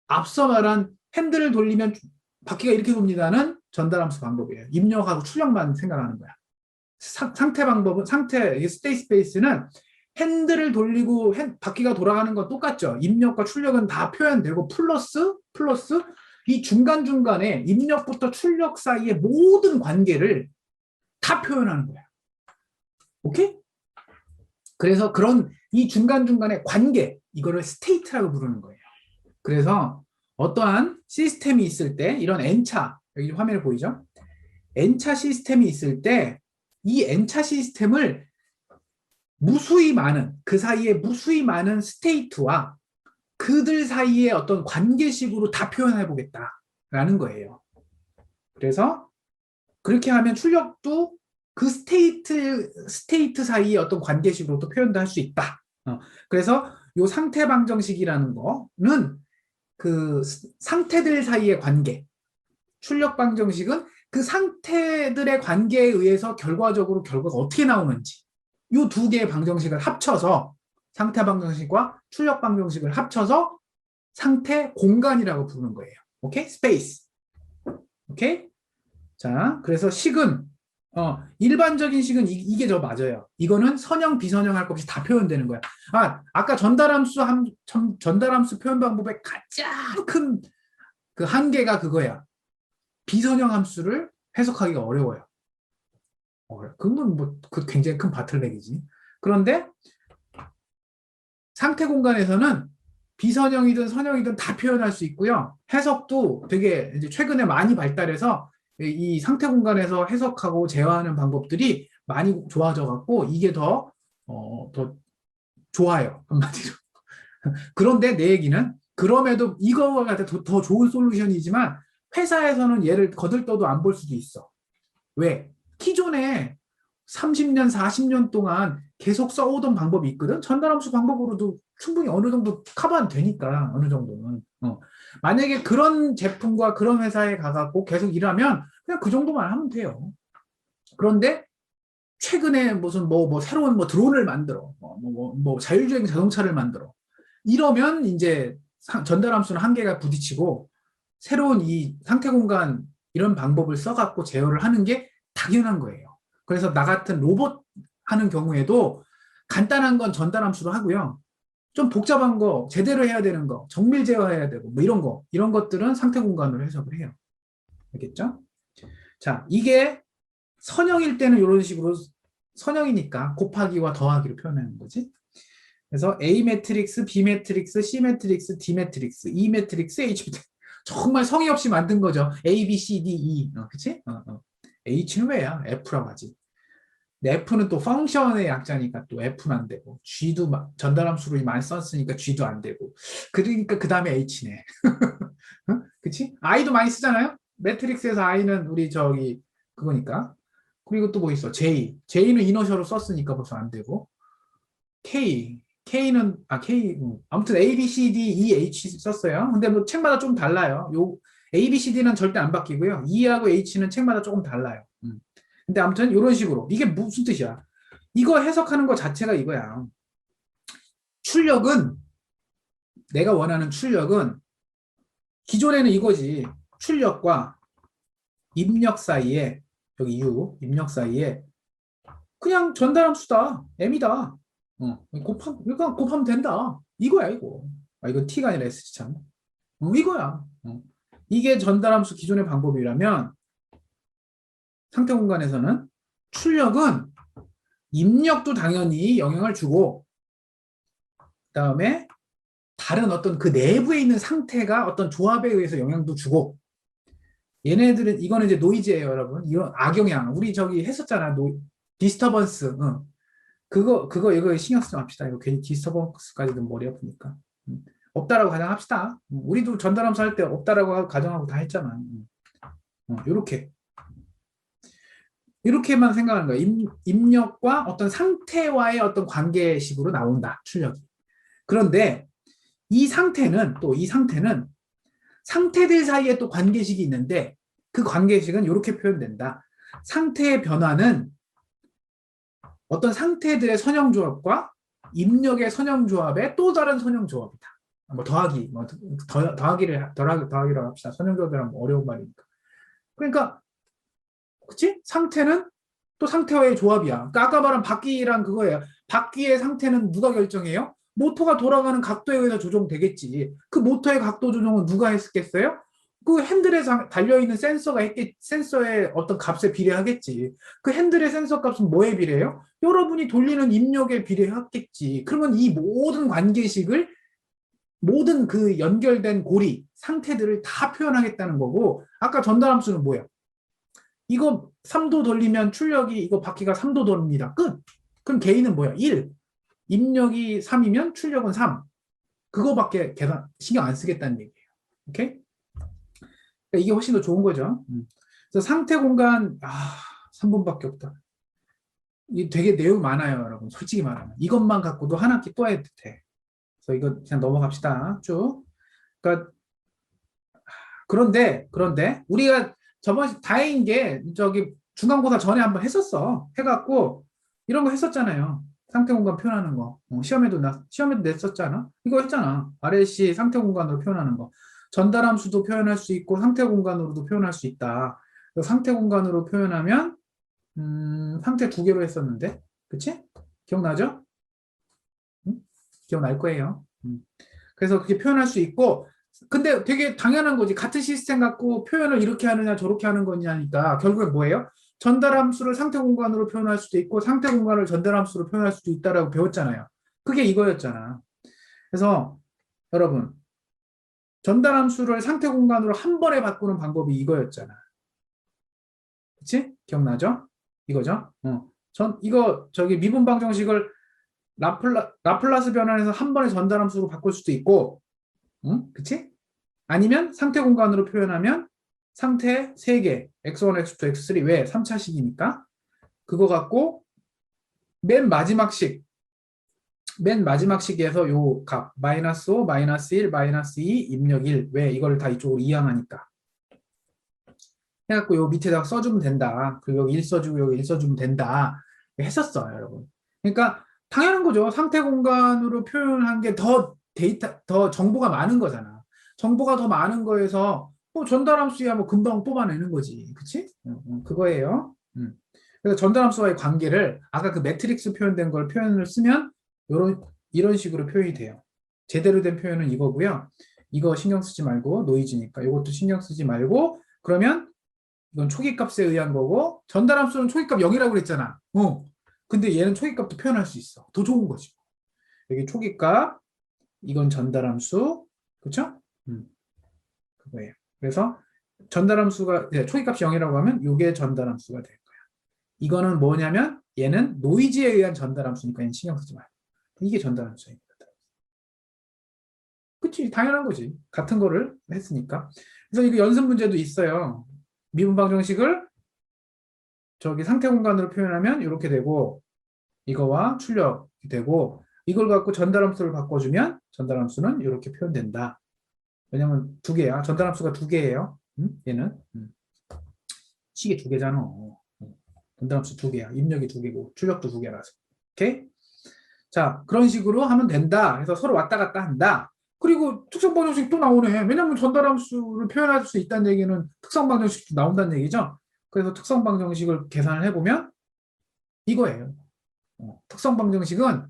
앞서 말한 핸들을 돌리면 바퀴가 이렇게 돕니다는 전달함수 방법이에요. 입력하고 출력만 생각하는 거야. 상태 스테이 스페이스는 핸들을 돌리고 바퀴가 돌아가는 건 똑같죠. 입력과 출력은 다 표현되고 플러스 이 중간중간에 입력부터 출력 사이의 모든 관계를 다 표현하는 거야. 오케이? 그래서 그런 이 중간중간의 관계, 이거를 스테이트라고 부르는 거예요. 그래서 어떠한 시스템이 있을 때 이런 N차, 여기 화면에 보이죠? N차 시스템이 있을 때 이 N차 시스템을 그 사이에 무수히 많은 스테이트와 그들 사이의 어떤 관계식으로 다 표현해 보겠다라는 거예요. 그래서 그렇게 하면 출력도 그 스테이트 사이의 어떤 관계식으로도 표현도 할 수 있다. 그래서 이 상태 방정식이라는 거는 그 상태들 사이의 관계, 출력 방정식은 그 상태들의 관계에 의해서 결과적으로 결과가 어떻게 나오는지 이 두 개의 방정식을 합쳐서 상태 방정식과 출력 방정식을 합쳐서 상태 공간이라고 부르는 거예요. 오케이? 스페이스. 오케이? 자, 그래서 식은 일반적인 식은 이게 더 맞아요. 이거는 선형, 비선형 할 것 없이 다 표현되는 거야. 아까 전달함수 표현 방법의 가장 큰 그 한계가 그거야. 비선형 함수를 해석하기가 어려워요. 그건 그 굉장히 큰 바틀렉이지. 그런데 상태 공간에서는 비선형이든 선형이든 다 표현할 수 있고요. 해석도 되게 이제 최근에 많이 발달해서 이 상태 공간에서 해석하고 제어하는 방법들이 많이 좋아져 갖고 이게 더 좋아요. 한마디로. 그런데 내 얘기는 그럼에도 이거와 같은 더 좋은 솔루션이지만 회사에서는 얘를 거들떠도 안 볼 수도 있어. 왜? 기존에 30년, 40년 동안 계속 써오던 방법이 있거든. 전달함수 방법으로도 충분히 어느 정도 커버는 되니까 어느 정도는. 만약에 그런 제품과 그런 회사에 가갖고 계속 일하면 그냥 그 정도만 하면 돼요. 그런데 최근에 무슨 새로운 드론을 만들어, 자율주행 자동차를 만들어. 이러면 이제 전달함수는 한계가 부딪히고 새로운 이 상태 공간 이런 방법을 써갖고 제어를 하는 게 당연한 거예요. 그래서 나 같은 로봇 하는 경우에도 간단한 건 전달함수로 하고요. 좀 복잡한 거, 제대로 해야 되는 거, 정밀 제어해야 되고 뭐 이런 것들은 상태 공간으로 해석을 해요. 알겠죠? 자, 이게 선형일 때는 이런 식으로 선형이니까 곱하기와 더하기로 표현하는 거지. 그래서 A 매트릭스, B 매트릭스, C 매트릭스, D 매트릭스, E 매트릭스, H 매트릭스. 정말 성의 없이 만든 거죠. A, B, C, D, E. 그치? H는 왜야? F라고 하지. F는 또 펑션의 약자니까 또 F는 안 되고, G도 전달함수로 많이 썼으니까 G도 안 되고. 그러니까 그 다음에 H네. 그치? I도 많이 쓰잖아요? 매트릭스에서 I는 우리 그거니까. 그리고 또 뭐 있어? J는 이너셜로 썼으니까 벌써 안 되고. K는 아무튼 A, B, C, D, E, H 썼어요. 근데 뭐 책마다 좀 달라요. A, B, C, D는 절대 안 바뀌고요. E하고 H는 책마다 조금 달라요. 근데 아무튼 이런 식으로 이게 무슨 뜻이야? 이거 해석하는 거 자체가 이거야. 출력은 내가 원하는 출력은 기존에는 이거지. 출력과 입력 사이에 여기 입력 사이에 그냥 전달함수다. M이다. 그러니까 곱하면 된다. 이거야, 이거. 이거 T가 아니라 S지 참. 이거야. 이게 전달함수 기존의 방법이라면 상태 공간에서는 출력은 입력도 당연히 영향을 주고 그다음에 다른 어떤 그 내부에 있는 상태가 어떤 조합에 의해서 영향도 주고 얘네들은 이거는 이제 노이즈예요, 여러분. 이건 악영향. 우리 했었잖아. 디스터번스. 이거 신경 쓰지 맙시다. 이거 괜히 디스터번스까지는 머리 아프니까. 없다라고 가정합시다. 우리도 전달함수 할 때 없다라고 가정하고 다 했잖아. 이렇게만 생각하는 거예요. 입력과 어떤 상태와의 어떤 관계식으로 나온다. 출력이. 그런데 이 상태는 상태들 사이에 또 관계식이 있는데 그 관계식은 이렇게 표현된다. 상태의 변화는 어떤 상태들의 선형조합과 입력의 선형조합의 또 다른 선형조합이다. 뭐 더하기라고 합시다. 선형조합이란 어려운 말이니까. 그러니까 그치? 상태는 또 상태와의 조합이야. 그러니까 아까 말한 바퀴랑 그거예요. 바퀴의 상태는 누가 결정해요? 모터가 돌아가는 각도에 의해서 조정되겠지. 그 모터의 각도 조정은 누가 했겠어요? 그 핸들에 달려있는 센서의 어떤 값에 비례하겠지. 그 핸들의 센서 값은 뭐에 비례해요? 여러분이 돌리는 입력에 비례하겠지. 그러면 이 모든 관계식을 모든 그 연결된 고리, 상태들을 다 표현하겠다는 거고 아까 전달함수는 뭐예요? 이거 3도 돌리면 출력이 이거 바퀴가 3도 돕니다. 끝. 그럼 개인은 뭐야? 1. 입력이 3이면 출력은 3. 그거밖에 신경 안 쓰겠다는 얘기예요. 오케이? 그러니까 이게 훨씬 더 좋은 거죠. 그래서 상태 공간 3분밖에 없다. 이게 되게 내용 많아요, 여러분. 솔직히 말하면. 이것만 갖고도 한 학기 또 해도 돼. 그래서 이거 그냥 넘어갑시다. 쭉. 그러니까 그런데 우리가 저번 다행인 게 중간고사 전에 한번 했었어. 해갖고 이런 거 했었잖아요. 상태 공간 표현하는 거. 시험에도 냈었잖아. 이거 했잖아. RLC 상태 공간으로 표현하는 거. 전달함수도 표현할 수 있고 상태 공간으로도 표현할 수 있다. 상태 공간으로 표현하면 상태 2개로 했었는데, 그치? 기억나죠? 기억날 거예요. 그래서 그렇게 표현할 수 있고, 근데 되게 당연한 거지. 같은 시스템 갖고 표현을 이렇게 하느냐 저렇게 하는 거냐니까 결국에 뭐예요? 전달함수를 상태 공간으로 표현할 수도 있고 상태 공간을 전달함수로 표현할 수도 있다라고 배웠잖아요. 그게 이거였잖아. 그래서 여러분 전달함수를 상태 공간으로 한 번에 바꾸는 방법이 이거였잖아. 그치? 기억나죠? 이거죠? 미분 방정식을 라플라스 변환해서 한 번에 전달함수로 바꿀 수도 있고, 그치? 아니면 상태 공간으로 표현하면 상태 3개, x1, x2, x3 왜? 3차식이니까 그거 갖고 맨 마지막 식에서 요 값 -5, -1, -2, 입력 1 왜? 이걸 다 이쪽으로 이항하니까 해갖고 요 밑에다가 써주면 된다. 그리고 여기 1 써주고 여기 1 써주면 된다. 했었어요, 여러분. 그러니까 당연한 거죠. 상태 공간으로 표현한 게 더 더 정보가 많은 거잖아. 정보가 더 많은 거에서 뭐 전달함수야 뭐 금방 뽑아내는 거지. 그치? 그거예요. 그래서 전달함수와의 관계를 아까 그 매트릭스 표현된 걸 표현을 쓰면 이런 식으로 표현이 돼요. 제대로 된 표현은 이거고요. 이거 신경 쓰지 말고 노이즈니까 이것도 신경 쓰지 말고 그러면 이건 초기값에 의한 거고 전달함수는 초기값 0이라고 그랬잖아. 근데 얘는 초기값도 표현할 수 있어. 더 좋은 거지. 여기 초기값 이건 전달함수 그렇죠? 그거예요. 그래서 전달함수가 초기값이 0이라고 하면 이게 전달함수가 될 거야. 이거는 뭐냐면 얘는 노이즈에 의한 전달함수니까 얘는 신경 쓰지 말고 이게 전달함수입니다. 그치 당연한 거지. 같은 거를 했으니까. 그래서 이거 연습 문제도 있어요. 미분 방정식을 저기 상태 공간으로 표현하면 이렇게 되고 이거와 출력이 되고 이걸 갖고 전달함수를 바꿔주면 전달함수는 이렇게 표현된다. 왜냐면 두 개야. 전달함수가 두 개예요. 얘는 식이 두 개잖아. 전달함수 두 개야. 입력이 두 개고 출력도 두 개라서. 오케이? 자 그런 식으로 하면 된다. 그래서 서로 왔다 갔다 한다. 그리고 특성 방정식 또 나오네. 왜냐면 전달함수를 표현할 수 있다는 얘기는 특성 방정식도 나온다는 얘기죠. 그래서 특성 방정식을 계산을 해보면 이거예요. 특성 방정식은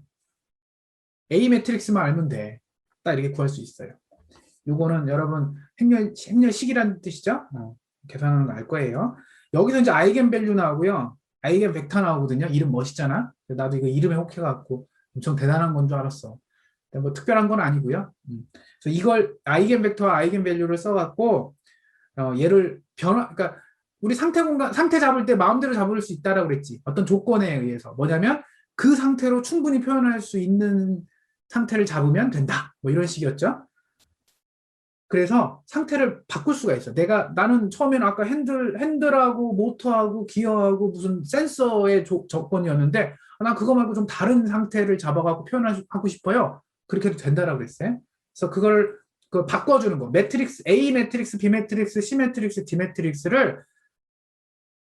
A 매트릭스만 알면 돼. 딱 이렇게 구할 수 있어요. 요거는 여러분 행렬식이라는 뜻이죠. 계산하는 거 알 거예요. 여기서 이제 아이겐밸류 나오고요. 아이겐 벡터 나오거든요. 이름 멋있잖아. 나도 이거 이름에 혹해갖고 엄청 대단한 건 줄 알았어. 뭐 특별한 건 아니고요. 그래서 이걸 아이겐 벡터와 아이겐 밸류를 써갖고 얘를 그러니까 우리 상태 공간 상태 잡을 때 마음대로 잡을 수 있다라고 그랬지. 어떤 조건에 의해서 뭐냐면 그 상태로 충분히 표현할 수 있는 상태를 잡으면 된다. 뭐 이런 식이었죠. 그래서 상태를 바꿀 수가 있어. 나는 처음에는 아까 핸들하고 모터하고 기어하고 무슨 센서의 조건이었는데 나 그거 말고 좀 다른 상태를 잡아갖고 표현하고 싶어요. 그렇게 해도 된다라고 그랬어요. 그래서 그걸 바꿔주는 거. 매트릭스, A 매트릭스, B 매트릭스, C 매트릭스, D 매트릭스를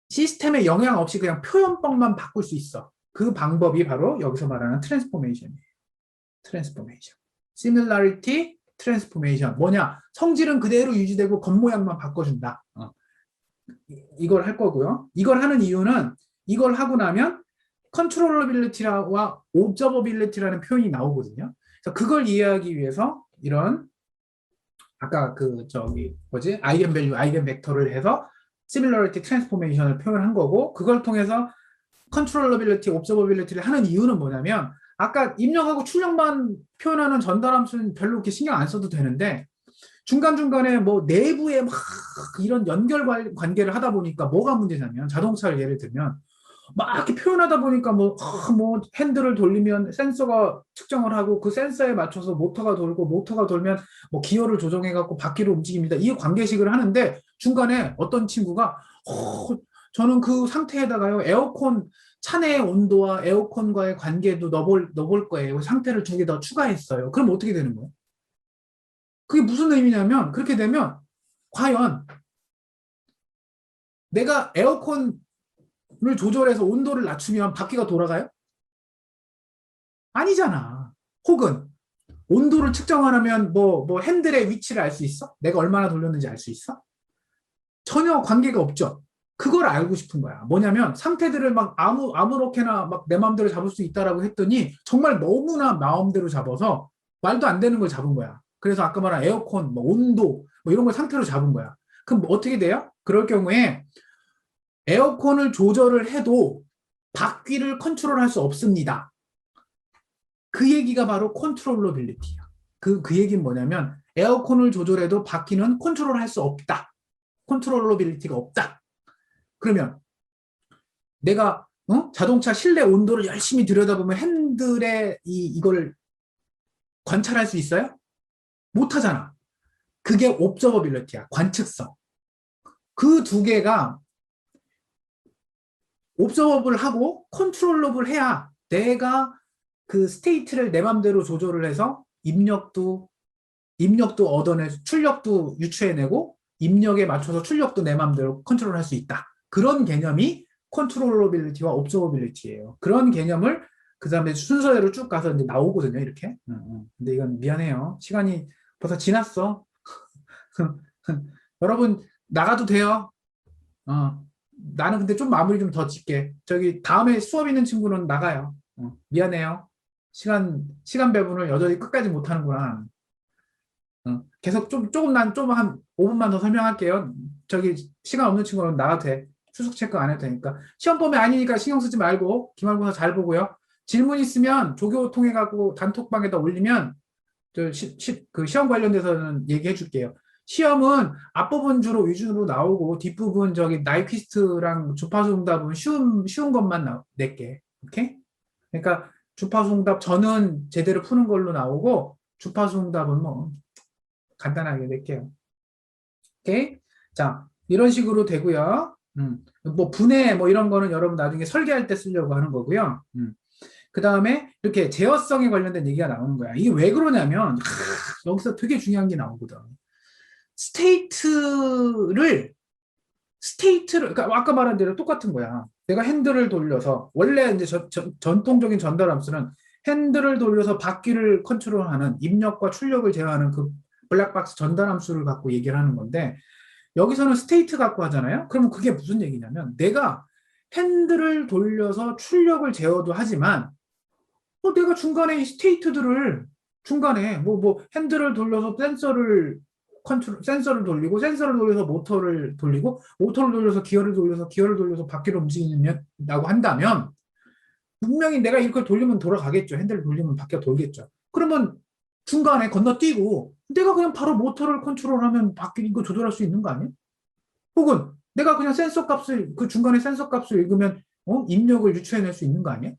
시스템에 영향 없이 그냥 표현법만 바꿀 수 있어. 그 방법이 바로 여기서 말하는 트랜스포메이션이에요. 트랜스포메이션. 시밀라리티, 트랜스포메이션. 뭐냐? 성질은 그대로 유지되고 겉모양만 바꿔준다. 이걸 할 거고요. 이걸 하는 이유는 이걸 하고 나면 컨트롤러빌리티와 옵저버빌리티라는 표현이 나오거든요. 그래서 그걸 이해하기 위해서 이런 아까 아이겐밸류, 아이겐벡터를 해서 시밀러리티 트랜스포메이션을 표현한 거고 그걸 통해서 컨트롤러빌리티, 옵저버빌리티를 하는 이유는 뭐냐면 아까 입력하고 출력만 표현하는 전달함수는 별로 그렇게 신경 안 써도 되는데 중간중간에 뭐 내부에 막 이런 연결 관계를 하다 보니까 뭐가 문제냐면 자동차를 예를 들면 막 이렇게 표현하다 보니까 뭐 핸들을 돌리면 센서가 측정을 하고 그 센서에 맞춰서 모터가 돌고 모터가 돌면 뭐 기어를 조정해 갖고 바퀴를 움직입니다. 이 관계식을 하는데 중간에 어떤 친구가 저는 그 상태에다가요 에어컨 차 내의 온도와 에어컨과의 관계도 넣어볼 거예요. 상태를 두 개 더 추가했어요. 그럼 어떻게 되는 거예요? 그게 무슨 의미냐면 그렇게 되면 과연 내가 에어컨을 조절해서 온도를 낮추면 바퀴가 돌아가요? 아니잖아. 혹은 온도를 측정하려면 뭐 핸들의 위치를 알 수 있어? 내가 얼마나 돌렸는지 알 수 있어? 전혀 관계가 없죠. 그걸 알고 싶은 거야. 뭐냐면 상태들을 막 아무렇게나 막 내 마음대로 잡을 수 있다라고 했더니 정말 너무나 마음대로 잡아서 말도 안 되는 걸 잡은 거야. 그래서 아까 말한 에어컨, 뭐 온도 뭐 이런 걸 상태로 잡은 거야. 그럼 뭐 어떻게 돼요? 그럴 경우에 에어컨을 조절을 해도 바퀴를 컨트롤할 수 없습니다. 그 얘기가 바로 컨트롤러빌리티야. 그 얘기는 뭐냐면 에어컨을 조절해도 바퀴는 컨트롤할 수 없다. 컨트롤러빌리티가 없다. 그러면 내가 자동차 실내 온도를 열심히 들여다보면 핸들에 이걸 관찰할 수 있어요? 못하잖아. 그게 옵저버빌리티야. 관측성. 그 두 개가 옵저버블 하고 컨트롤러블 해야 내가 그 스테이트를 내 맘대로 조절을 해서 입력도 얻어내고 출력도 유추해내고 입력에 맞춰서 출력도 내 맘대로 컨트롤할 수 있다. 그런 개념이 컨트롤러빌리티와 옵저버빌리티예요. 그런 개념을 그 다음에 순서대로 쭉 가서 이제 나오거든요, 이렇게. 근데 이건 미안해요. 시간이 벌써 지났어. 여러분, 나가도 돼요. 나는 근데 좀 마무리 좀 더 짓게. 저기, 다음에 수업 있는 친구는 나가요. 미안해요. 시간 배분을 여전히 끝까지 못하는구나. 계속 조금 한 5분만 더 설명할게요. 저기, 시간 없는 친구는 나가도 돼. 수속 체크 안 해도 되니까. 시험 범위 아니니까 신경 쓰지 말고, 기말고사 잘 보고요. 질문 있으면 조교 통해 갖고 단톡방에다 올리면 그 시험 관련돼서는 얘기해 줄게요. 시험은 앞부분 주로 위주로 나오고 뒷부분 저기 나이퀴스트랑 주파수 응답은 쉬운 것만 낼게. 오케이? 그러니까 주파수 응답 저는 제대로 푸는 걸로 나오고 주파수 응답은 뭐 간단하게 낼게요. 오케이? 자, 이런 식으로 되고요. 뭐 분해 뭐 이런 거는 여러분 나중에 설계할 때 쓰려고 하는 거고요. 그 다음에 이렇게 제어성에 관련된 얘기가 나오는 거야. 이게 왜 그러냐면 여기서 되게 중요한 게 나오거든. 스테이트를 그러니까 아까 말한 대로 똑같은 거야. 내가 핸들을 돌려서 원래 이제 전통적인 전달 함수는 핸들을 돌려서 바퀴를 컨트롤하는 입력과 출력을 제어하는 그 블랙박스 전달 함수를 갖고 얘기를 하는 건데 여기서는 스테이트 갖고 하잖아요. 그러면 그게 무슨 얘기냐면 내가 핸들을 돌려서 출력을 제어도 하지만 내가 중간에 이 스테이트들을 중간에 뭐 핸들을 돌려서 센서를 돌리고 센서를 돌려서 모터를 돌리고 모터를 돌려서 기어를 돌려서 바퀴를 움직이냐고 한다면 분명히 내가 이걸 돌리면 돌아가겠죠. 핸들을 돌리면 바퀴가 돌겠죠. 그러면 중간에 건너뛰고 내가 그냥 바로 모터를 컨트롤하면 바퀴 이거 조절할 수 있는 거 아니에요? 혹은 내가 그냥 센서 값을 그 중간에 센서 값을 읽으면 입력을 유추해낼 수 있는 거 아니에요?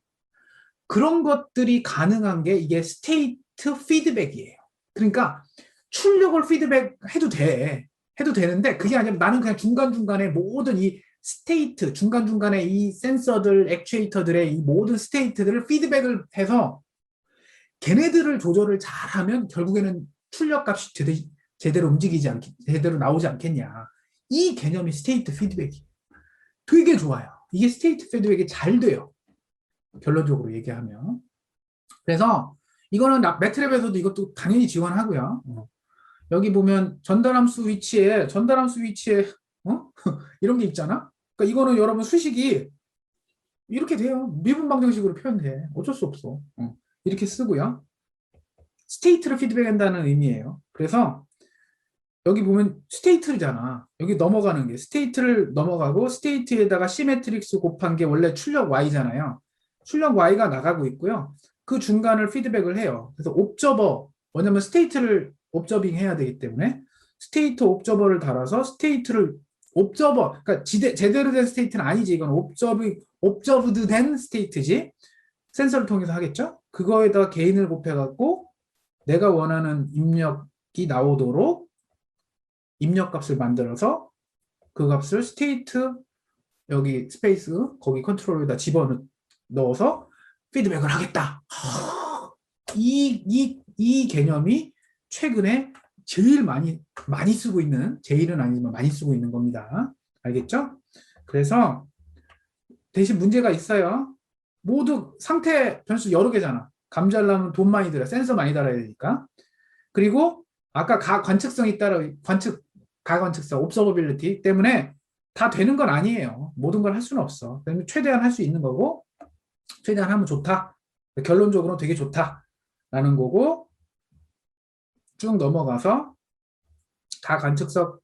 그런 것들이 가능한 게 이게 스테이트 피드백이에요. 그러니까 출력을 피드백 해도 되는데 그게 아니라 나는 그냥 중간중간에 모든 이 스테이트, 중간중간에 이 센서들, 액추에이터들의 이 모든 스테이트들을 피드백을 해서 걔네들을 조절을 잘하면 결국에는 출력 값이 제대로 제대로 나오지 않겠냐. 이 개념이 스테이트 피드백이에요. 되게 좋아요. 이게 스테이트 피드백이 잘 돼요. 결론적으로 얘기하면. 그래서 이거는 매트랩에서도 이것도 당연히 지원하고요. 여기 보면 전달함수 위치에 이런 게 있잖아. 그러니까 이거는 여러분 수식이 이렇게 돼요. 미분 방정식으로 표현돼. 어쩔 수 없어. 이렇게 쓰고요. 스테이트를 피드백한다는 의미예요. 그래서 여기 보면 스테이트잖아. 여기 넘어가는 게 스테이트를 넘어가고 스테이트에다가 시메트릭스 곱한 게 원래 출력 y잖아요. 출력 y가 나가고 있고요. 그 중간을 피드백을 해요. 그래서 옵저버, 왜냐면 스테이트를 옵저빙 해야 되기 때문에 스테이트 옵저버를 달아서 스테이트를 옵저버, 그러니까 제대로 된 스테이트는 아니지. 이건 옵저브드 된 스테이트지. 센서를 통해서 하겠죠. 그거에다가 게인을 곱해갖고 내가 원하는 입력이 나오도록 입력값을 만들어서 그 값을 스테이트 여기 스페이스 거기 컨트롤에다 집어넣어서 피드백을 하겠다. 이 개념이 최근에 제일 많이 쓰고 있는, 제일은 아니지만 많이 쓰고 있는 겁니다. 알겠죠? 그래서 대신 문제가 있어요. 모두 상태 변수 여러 개잖아. 감지하려면 돈 많이 들어, 센서 많이 달아야 되니까. 그리고 아까 가관측성이 따라 가관측성, 옵서버빌리티 때문에 다 되는 건 아니에요. 모든 걸 할 수는 없어. 최대한 할 수 있는 거고, 최대한 하면 좋다. 결론적으로 되게 좋다라는 거고, 쭉 넘어가서 가관측성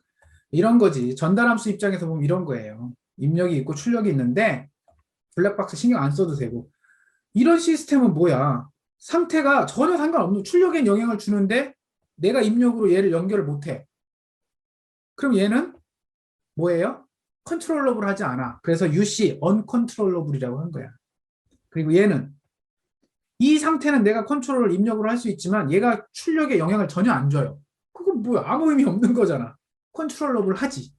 이런 거지. 전달함수 입장에서 보면 이런 거예요. 입력이 있고 출력이 있는데 블랙박스 신경 안 써도 되고. 이런 시스템은 뭐야? 상태가 전혀 상관없는 출력에 영향을 주는데 내가 입력으로 얘를 연결을 못해. 그럼 얘는 뭐예요? 컨트롤러블 하지 않아. 그래서 UC, uncontrollable이라고 한 거야. 그리고 얘는 이 상태는 내가 컨트롤을 입력으로 할 수 있지만 얘가 출력에 영향을 전혀 안 줘요. 그건 뭐야? 아무 의미 없는 거잖아. 컨트롤러블 하지.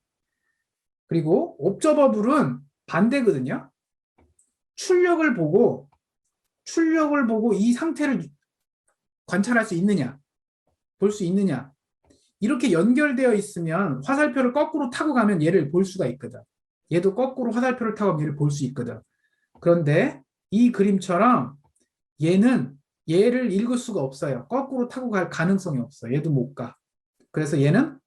그리고 옵저버블은 반대거든요. 출력을 보고 이 상태를 관찰할 수 있느냐, 볼 수 있느냐. 이렇게 연결되어 있으면 화살표를 거꾸로 타고 가면 얘를 볼 수가 있거든. 얘도 거꾸로 화살표를 타고 가면 얘를 볼 수 있거든. 그런데 이 그림처럼 얘는 얘를 읽을 수가 없어요. 거꾸로 타고 갈 가능성이 없어. 얘도 못 가. 그래서 얘는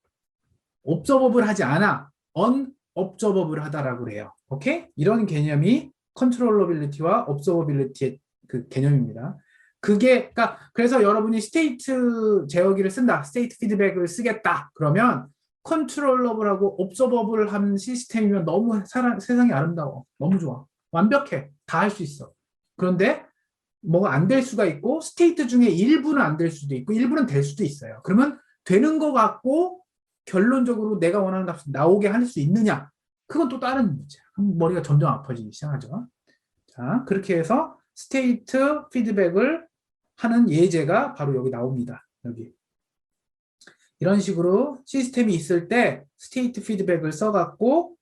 observable 하지 않아. unobservable 하다라고 그래요. 오케이? 이런 개념이 controllability와 observability의 그 개념입니다. 그게 그러니까 그래서 여러분이 스테이트 제어기를 쓴다. 스테이트 피드백을 쓰겠다. 그러면 컨트롤러블하고 옵저버블한 시스템이면 너무 세상이 아름다워. 너무 좋아. 완벽해. 다 할 수 있어. 그런데 뭐가 안 될 수가 있고 스테이트 중에 일부는 안 될 수도 있고 일부는 될 수도 있어요. 그러면 되는 것 같고 결론적으로 내가 원하는 값이 나오게 할 수 있느냐? 그건 또 다른 문제야. 머리가 점점 아파지기 시작하죠. 자, 그렇게 해서 스테이트 피드백을 하는 예제가 바로 여기 나옵니다. 여기. 이런 식으로 시스템이 있을 때 스테이트 피드백을 써갖고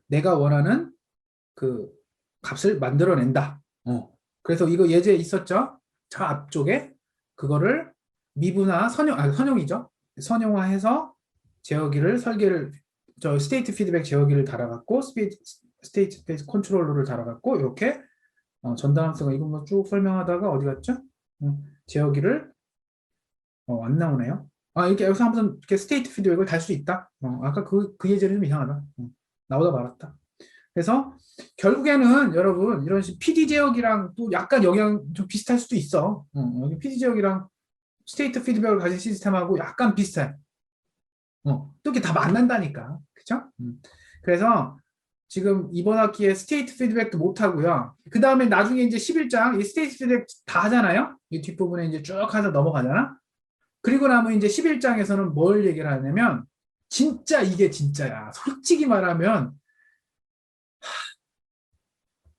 내가 원하는 그 값을 만들어낸다. 그래서 이거 예제 있었죠? 저 앞쪽에 그거를 미분화 선용이죠. 선용화해서 제어기를 설계를 저 스테이트 피드백 제어기를 달아갖고 스테이트 스페이스 컨트롤러를 달아갖고 이렇게 전담성을 이거 뭐 쭉 설명하다가 어디 갔죠? 제어기를 안 나오네요. 이렇게 여기서 한번 이렇게 스테이트 피드백을 달 수 있다. 아까 그 예제는 좀 이상하다. 나오다 말았다. 그래서 결국에는 여러분 이런 PD 제어기랑 또 약간 영향 좀 비슷할 수도 있어. 여기 PD 제어기랑 스테이트 피드백을 가진 시스템하고 약간 비슷해. 또 이렇게 다 만난다니까. 그쵸? 그래서 지금 이번 학기에 스테이트 피드백도 못 하고요. 그 다음에 나중에 이제 11장 이 스테이트 피드백 다 하잖아요. 이 뒷부분에 이제 쭉 하다 넘어가잖아. 그리고 나면 이제 11장에서는 뭘 얘기를 하냐면 진짜 이게 진짜야. 솔직히 말하면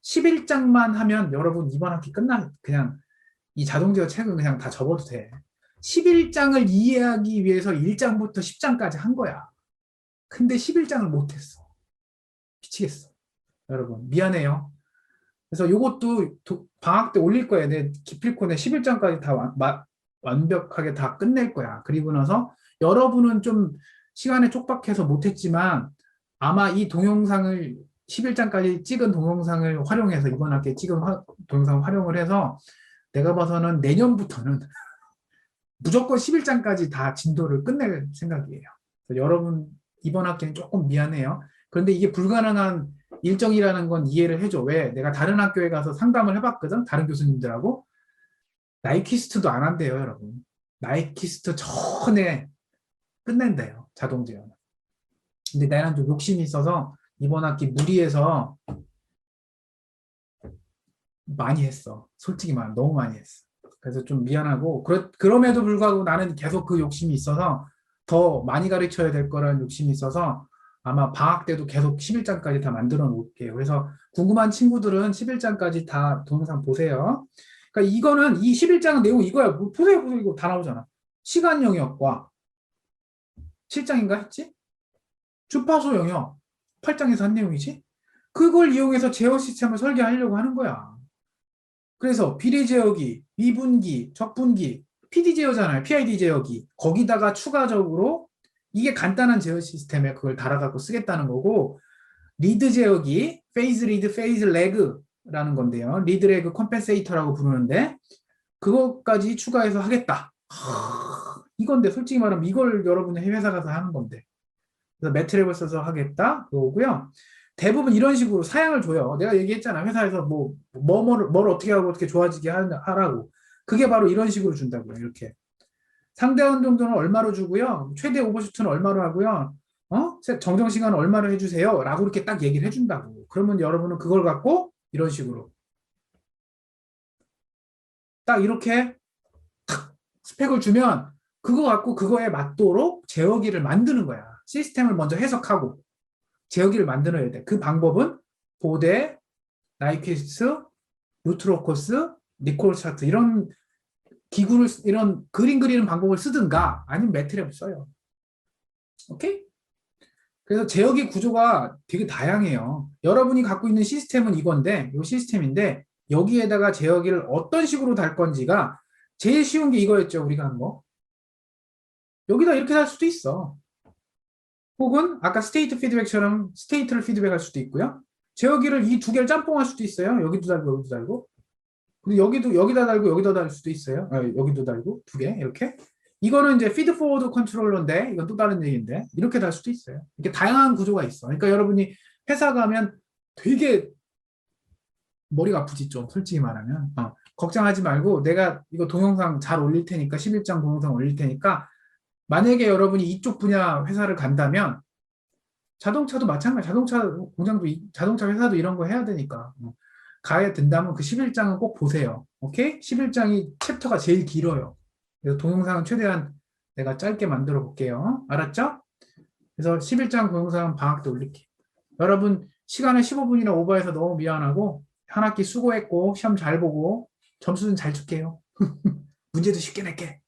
11장만 하면 여러분 이번 학기 그냥 이 자동제어 책은 그냥 다 접어도 돼. 11장을 이해하기 위해서 1장부터 10장까지 한 거야. 근데 11장을 못했어. 미치겠어. 여러분 미안해요. 그래서 요것도 방학 때 올릴 거야. 내 기필코에 11장까지 다 완벽하게 다 끝낼 거야. 그리고 나서 여러분은 좀 시간에 촉박해서 못했지만 아마 이 동영상을 11장까지 찍은 동영상을 활용해서 이번 학기에 찍은 동영상 활용을 해서 내가 봐서는 내년부터는 무조건 11장까지 다 진도를 끝낼 생각이에요. 여러분 이번 학기는 조금 미안해요. 그런데 이게 불가능한 일정이라는 건 이해를 해줘. 왜? 내가 다른 학교에 가서 상담을 해봤거든. 다른 교수님들하고. 나이키스트도 안 한대요, 여러분. 나이키스트 전에 끝낸대요, 자동제어는. 근데 나는 좀 욕심이 있어서 이번 학기 무리해서 많이 했어. 솔직히 말하면 너무 많이 했어. 그래서 좀 미안하고 그럼에도 불구하고 나는 계속 그 욕심이 있어서 더 많이 가르쳐야 될 거라는 욕심이 있어서 아마 방학 때도 계속 11장까지 다 만들어 놓을게요. 그래서 궁금한 친구들은 11장까지 다 동영상 보세요. 그러니까 이거는 이 11장은 내용 이거야. 보세요. 이거 다 나오잖아. 시간 영역과 7장인가 했지? 주파수 영역 8장에서 한 내용이지? 그걸 이용해서 제어 시스템을 설계하려고 하는 거야. 그래서 비례 제어기, 미분기, 적분기, PD 제어잖아요. PID 제어기. 거기다가 추가적으로 이게 간단한 제어 시스템에 그걸 달아갖고 쓰겠다는 거고 리드 제어기, 페이즈 리드, 페이즈 레그라는 건데요. 리드 레그 컴펜세이터라고 부르는데 그것까지 추가해서 하겠다. 이건데 솔직히 말하면 이걸 여러분의 회사 가서 하는 건데 그래서 매트랩을 써서 하겠다 그거고요. 대부분 이런 식으로 사양을 줘요. 내가 얘기했잖아. 회사에서 뭘 어떻게 하고 어떻게 좋아지게 하라고. 그게 바로 이런 식으로 준다고요. 이렇게. 상대원 정도는 얼마로 주고요. 최대 오버슈트는 얼마로 하고요. 정정 시간은 얼마로 해주세요. 라고 이렇게 딱 얘기를 해준다고. 그러면 여러분은 그걸 갖고 이런 식으로 딱 이렇게 탁 스펙을 주면 그거 갖고 그거에 맞도록 제어기를 만드는 거야. 시스템을 먼저 해석하고 제어기를 만들어야 돼. 그 방법은 보데, 나이퀴스트, 루트로코스, 니콜 차트 이런 기구를 이런 그림 그리는 방법을 쓰든가 아니면 매트랩을 써요. 오케이? 그래서 제어기 구조가 되게 다양해요. 여러분이 갖고 있는 시스템은 이건데 이 시스템인데 여기에다가 제어기를 어떤 식으로 달 건지가 제일 쉬운 게 이거였죠. 우리가 한 거. 여기다 이렇게 달 수도 있어. 혹은 아까 스테이트 피드백처럼 스테이트를 피드백할 수도 있고요. 제어기를 이 두 개를 짬뽕할 수도 있어요. 여기도 달고 여기도 달고. 근데 여기다 달고 여기다 달 수도 있어요. 여기도 달고 두 개 이렇게. 이거는 이제 피드 포워드 컨트롤러인데 이건 또 다른 얘기인데 이렇게 달 수도 있어요. 이렇게 다양한 구조가 있어. 그러니까 여러분이 회사 가면 되게 머리가 아프지 좀 솔직히 말하면. 걱정하지 말고 내가 이거 동영상 잘 올릴 테니까 11장 동영상 올릴 테니까 만약에 여러분이 이쪽 분야 회사를 간다면 자동차도 마찬가지. 자동차 공장도 자동차 회사도 이런 거 해야 되니까 가야 된다면 그 11장은 꼭 보세요. 오케이? 11장이 챕터가 제일 길어요. 그래서 동영상은 최대한 내가 짧게 만들어 볼게요. 알았죠? 그래서 11장 동영상은 방학 때 올릴게요. 여러분 시간을 15분이나 오버해서 너무 미안하고 한 학기 수고했고 시험 잘 보고 점수는 잘 줄게요. 문제도 쉽게 낼게.